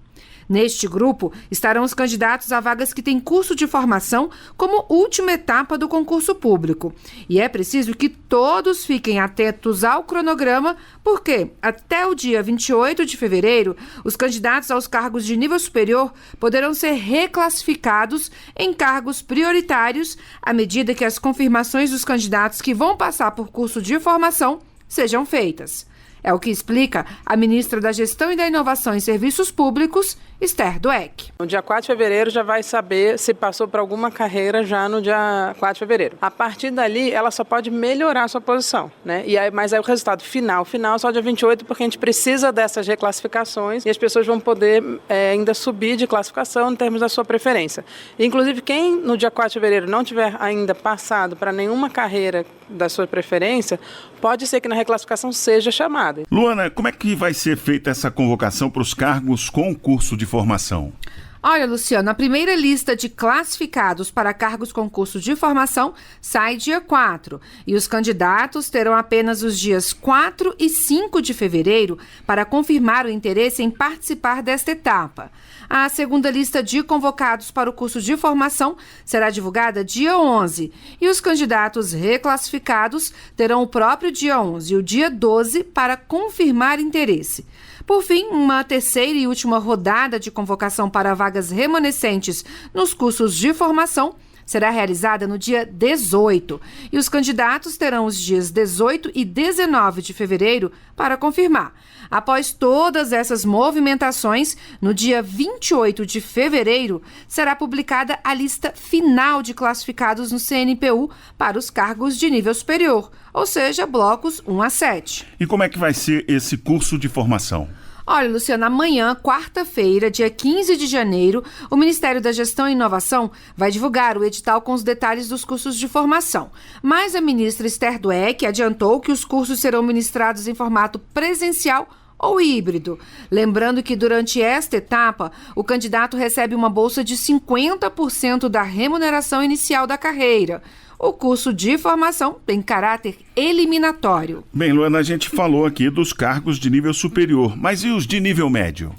Neste grupo estarão os candidatos a vagas que têm curso de formação como última etapa do concurso público. E é preciso que todos fiquem atentos ao cronograma, porque até o dia 28 de fevereiro, os candidatos aos cargos de nível superior poderão ser reclassificados em cargos prioritários à medida que as confirmações dos candidatos que vão passar por curso de formação sejam feitas. É o que explica a ministra da Gestão e da Inovação em Serviços Públicos, Esther Dweck. No dia 4 de fevereiro já vai saber se passou para alguma carreira já no dia 4 de fevereiro. A partir dali, ela só pode melhorar a sua posição, né? Mas aí o resultado final só dia 28, porque a gente precisa dessas reclassificações e as pessoas vão poder ainda subir de classificação em termos da sua preferência. Inclusive, quem no dia 4 de fevereiro não tiver ainda passado para nenhuma carreira da sua preferência, pode ser que na reclassificação seja chamada. Luana, como é que vai ser feita essa convocação para os cargos com curso de formação? Olha, Luciano, a primeira lista de classificados para cargos com curso de formação sai dia 4 e os candidatos terão apenas os dias 4 e 5 de fevereiro para confirmar o interesse em participar desta etapa. A segunda lista de convocados para o curso de formação será divulgada dia 11 e os candidatos reclassificados terão o próprio dia 11 e o dia 12 para confirmar interesse. Por fim, uma terceira e última rodada de convocação para vagas remanescentes nos cursos de formação será realizada no dia 18 e os candidatos terão os dias 18 e 19 de fevereiro para confirmar. Após todas essas movimentações, no dia 28 de fevereiro, será publicada a lista final de classificados no CNPU para os cargos de nível superior, ou seja, blocos 1 a 7. E como é que vai ser esse curso de formação? Olha, Luciana, amanhã, quarta-feira, dia 15 de janeiro, o Ministério da Gestão e Inovação vai divulgar o edital com os detalhes dos cursos de formação. Mas a ministra Esther Dweck adiantou que os cursos serão ministrados em formato presencial ou híbrido. Lembrando que durante esta etapa, o candidato recebe uma bolsa de 50% da remuneração inicial da carreira. O curso de formação tem caráter eliminatório. Bem, Luana, a gente falou aqui dos cargos de nível superior, mas e os de nível médio?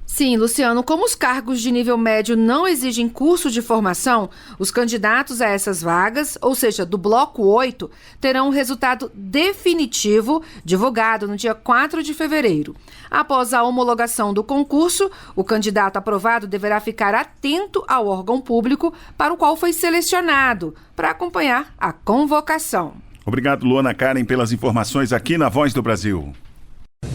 Sim, Luciano, como os cargos de nível médio não exigem curso de formação, os candidatos a essas vagas, ou seja, do bloco 8, terão um resultado definitivo divulgado no dia 4 de fevereiro. Após a homologação do concurso, o candidato aprovado deverá ficar atento ao órgão público para o qual foi selecionado, para acompanhar a convocação. Obrigado, Luana Karen, pelas informações aqui na Voz do Brasil.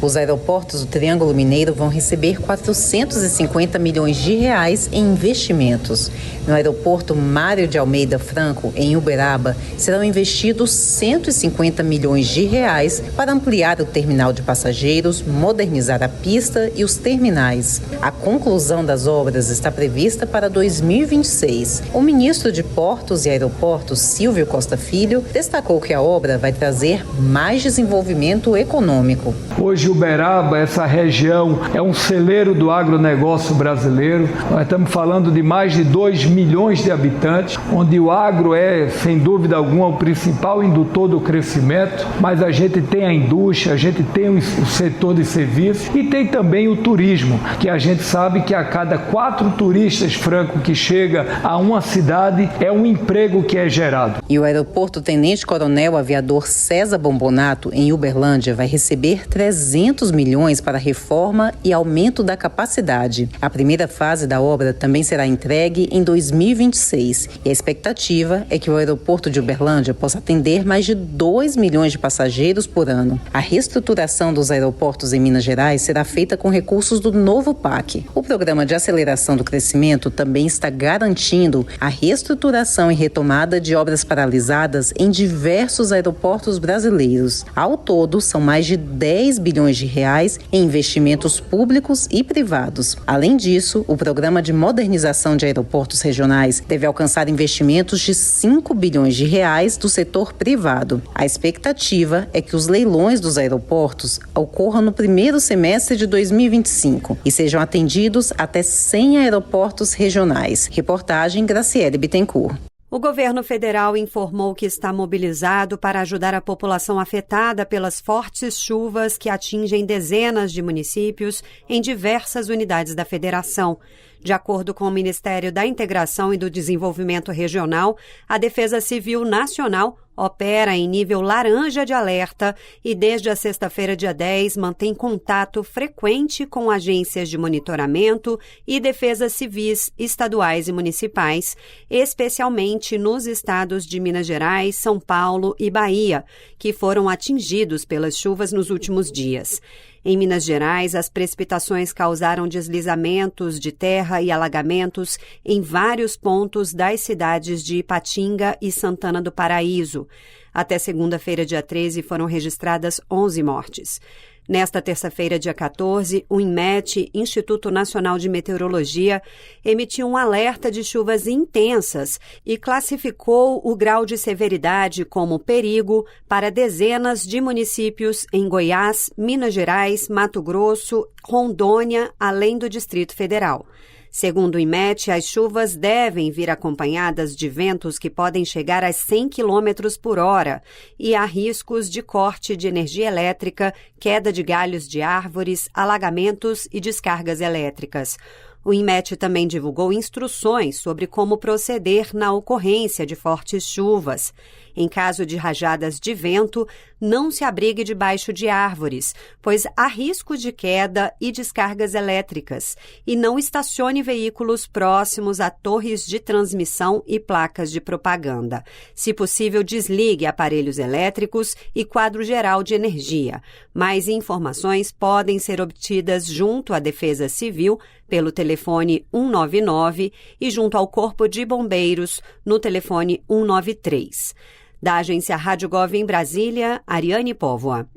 Os aeroportos do Triângulo Mineiro vão receber 450 milhões de reais em investimentos. No aeroporto Mário de Almeida Franco, em Uberaba, serão investidos 150 milhões de reais para ampliar o terminal de passageiros, modernizar a pista e os terminais. A conclusão das obras está prevista para 2026. O ministro de Portos e Aeroportos, Silvio Costa Filho, destacou que a obra vai trazer mais desenvolvimento econômico. Hoje Uberaba, essa região, é um celeiro do agronegócio brasileiro. Nós estamos falando de mais de 2 milhões de habitantes, onde o agro é, sem dúvida alguma, o principal indutor do crescimento, mas a gente tem a indústria, a gente tem o setor de serviços e tem também o turismo, que a gente sabe que a cada 4 turistas francos que chega a uma cidade é um emprego que é gerado. E o aeroporto Tenente Coronel Aviador César Bombonato, em Uberlândia, vai receber 300 milhões para reforma e aumento da capacidade. A primeira fase da obra também será entregue em 2026 e a expectativa é que o aeroporto de Uberlândia possa atender mais de 2 milhões de passageiros por ano. A reestruturação dos aeroportos em Minas Gerais será feita com recursos do novo PAC. O Programa de Aceleração do Crescimento também está garantindo a reestruturação e retomada de obras paralisadas em diversos aeroportos brasileiros. Ao todo, são mais de 10 bilhões de reais em investimentos públicos e privados. Além disso, o Programa de Modernização de Aeroportos Regionais deve alcançar investimentos de 5 bilhões de reais do setor privado. A expectativa é que os leilões dos aeroportos ocorram no primeiro semestre de 2025 e sejam atendidos até 100 aeroportos regionais. Reportagem Graciele Bittencourt. O governo federal informou que está mobilizado para ajudar a população afetada pelas fortes chuvas que atingem dezenas de municípios em diversas unidades da federação. De acordo com o Ministério da Integração e do Desenvolvimento Regional, a Defesa Civil Nacional opera em nível laranja de alerta e desde a sexta-feira, dia 10, mantém contato frequente com agências de monitoramento e defesas civis estaduais e municipais, especialmente nos estados de Minas Gerais, São Paulo e Bahia, que foram atingidos pelas chuvas nos últimos dias. Em Minas Gerais, as precipitações causaram deslizamentos de terra e alagamentos em vários pontos das cidades de Ipatinga e Santana do Paraíso. Até segunda-feira, dia 13, foram registradas 11 mortes. Nesta terça-feira, dia 14, o INMET, Instituto Nacional de Meteorologia, emitiu um alerta de chuvas intensas e classificou o grau de severidade como perigo para dezenas de municípios em Goiás, Minas Gerais, Mato Grosso, Rondônia, além do Distrito Federal. Segundo o INMET, as chuvas devem vir acompanhadas de ventos que podem chegar a 100 km por hora e há riscos de corte de energia elétrica, queda de galhos de árvores, alagamentos e descargas elétricas. O INMET também divulgou instruções sobre como proceder na ocorrência de fortes chuvas. Em caso de rajadas de vento, não se abrigue debaixo de árvores, pois há risco de queda e descargas elétricas, e não estacione veículos próximos a torres de transmissão e placas de propaganda. Se possível, desligue aparelhos elétricos e quadro geral de energia. Mais informações podem ser obtidas junto à Defesa Civil pelo telefone 199 e junto ao Corpo de Bombeiros no telefone 193. Da agência Rádio Gov em Brasília, Ariane Póvoa.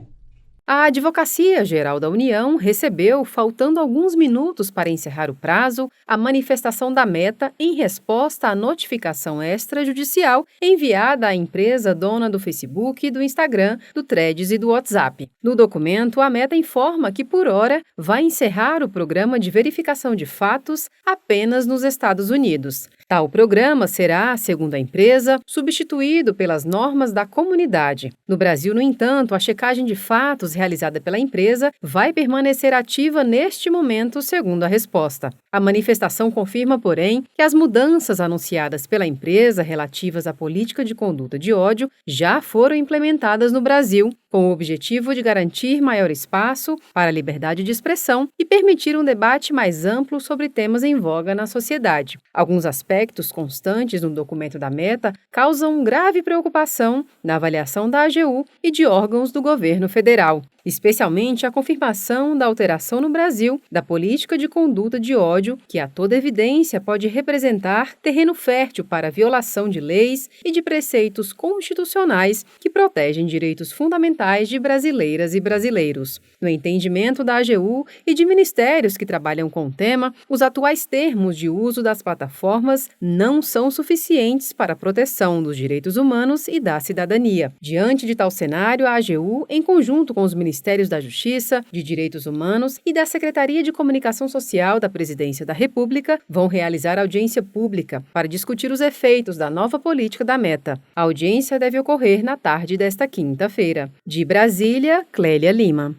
A Advocacia Geral da União recebeu, faltando alguns minutos para encerrar o prazo, a manifestação da Meta em resposta à notificação extrajudicial enviada à empresa dona do Facebook, do Instagram, do Threads e do WhatsApp. No documento, a Meta informa que, por hora, vai encerrar o programa de verificação de fatos apenas nos Estados Unidos. Tal programa será, segundo a empresa, substituído pelas normas da comunidade. No Brasil, no entanto, a checagem de fatos realizada pela empresa vai permanecer ativa neste momento, segundo a resposta. A manifestação confirma, porém, que as mudanças anunciadas pela empresa relativas à política de conduta de ódio já foram implementadas no Brasil, com o objetivo de garantir maior espaço para a liberdade de expressão e permitir um debate mais amplo sobre temas em voga na sociedade. Alguns aspectos constantes no documento da Meta causam grave preocupação na avaliação da AGU e de órgãos do governo federal, especialmente a confirmação da alteração no Brasil da política de conduta de ódio, que a toda evidência pode representar terreno fértil para a violação de leis e de preceitos constitucionais que protegem direitos fundamentais de brasileiras e brasileiros. No entendimento da AGU e de ministérios que trabalham com o tema, os atuais termos de uso das plataformas não são suficientes para a proteção dos direitos humanos e da cidadania. Diante de tal cenário, a AGU, em conjunto com os Ministérios da Justiça, de Direitos Humanos e da Secretaria de Comunicação Social da Presidência da República, vão realizar audiência pública para discutir os efeitos da nova política da Meta. A audiência deve ocorrer na tarde desta quinta-feira. De Brasília, Clélia Lima.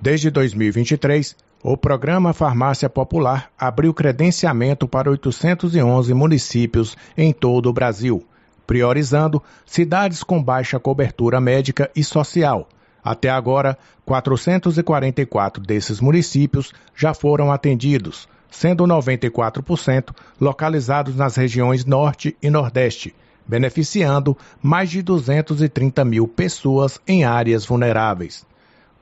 Desde 2023, o programa Farmácia Popular abriu credenciamento para 811 municípios em todo o Brasil, priorizando cidades com baixa cobertura médica e social. Até agora, 444 desses municípios já foram atendidos, sendo 94% localizados nas regiões Norte e Nordeste, beneficiando mais de 230 mil pessoas em áreas vulneráveis.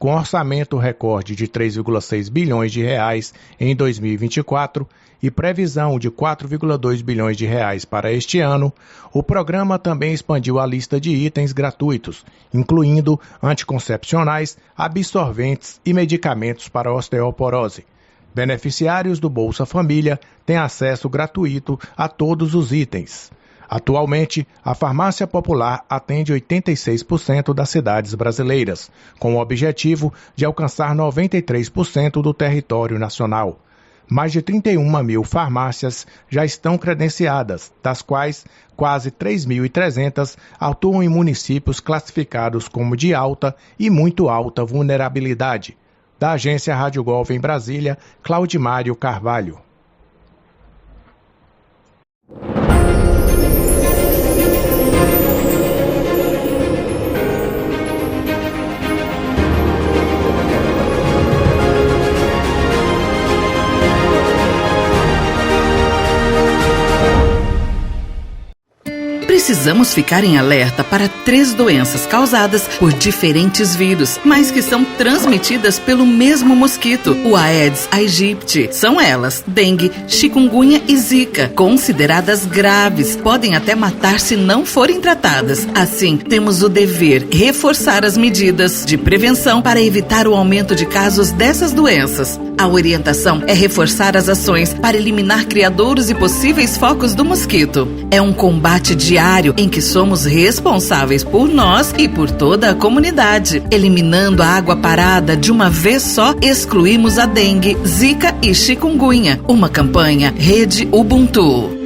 Com orçamento recorde de 3,6 bilhões de reais em 2024 e previsão de 4,2 bilhões de reais para este ano, o programa também expandiu a lista de itens gratuitos, incluindo anticoncepcionais, absorventes e medicamentos para osteoporose. Beneficiários do Bolsa Família têm acesso gratuito a todos os itens. Atualmente, a Farmácia Popular atende 86% das cidades brasileiras, com o objetivo de alcançar 93% do território nacional. Mais de 31 mil farmácias já estão credenciadas, das quais quase 3.300 atuam em municípios classificados como de alta e muito alta vulnerabilidade. Da agência Rádio Gov em Brasília, Claudimário Carvalho. precisamos ficar em alerta para 3 doenças causadas por diferentes vírus, mas que são transmitidas pelo mesmo mosquito, o Aedes aegypti. São elas, dengue, chikungunya e zika, consideradas graves, podem até matar se não forem tratadas. Assim, temos o dever de reforçar as medidas de prevenção para evitar o aumento de casos dessas doenças. A orientação é reforçar as ações para eliminar criadouros e possíveis focos do mosquito. É um combate diário em que somos responsáveis por nós e por toda a comunidade. Eliminando a água parada de uma vez só, excluímos a dengue, zika e chikungunya. Uma campanha Rede Ubuntu.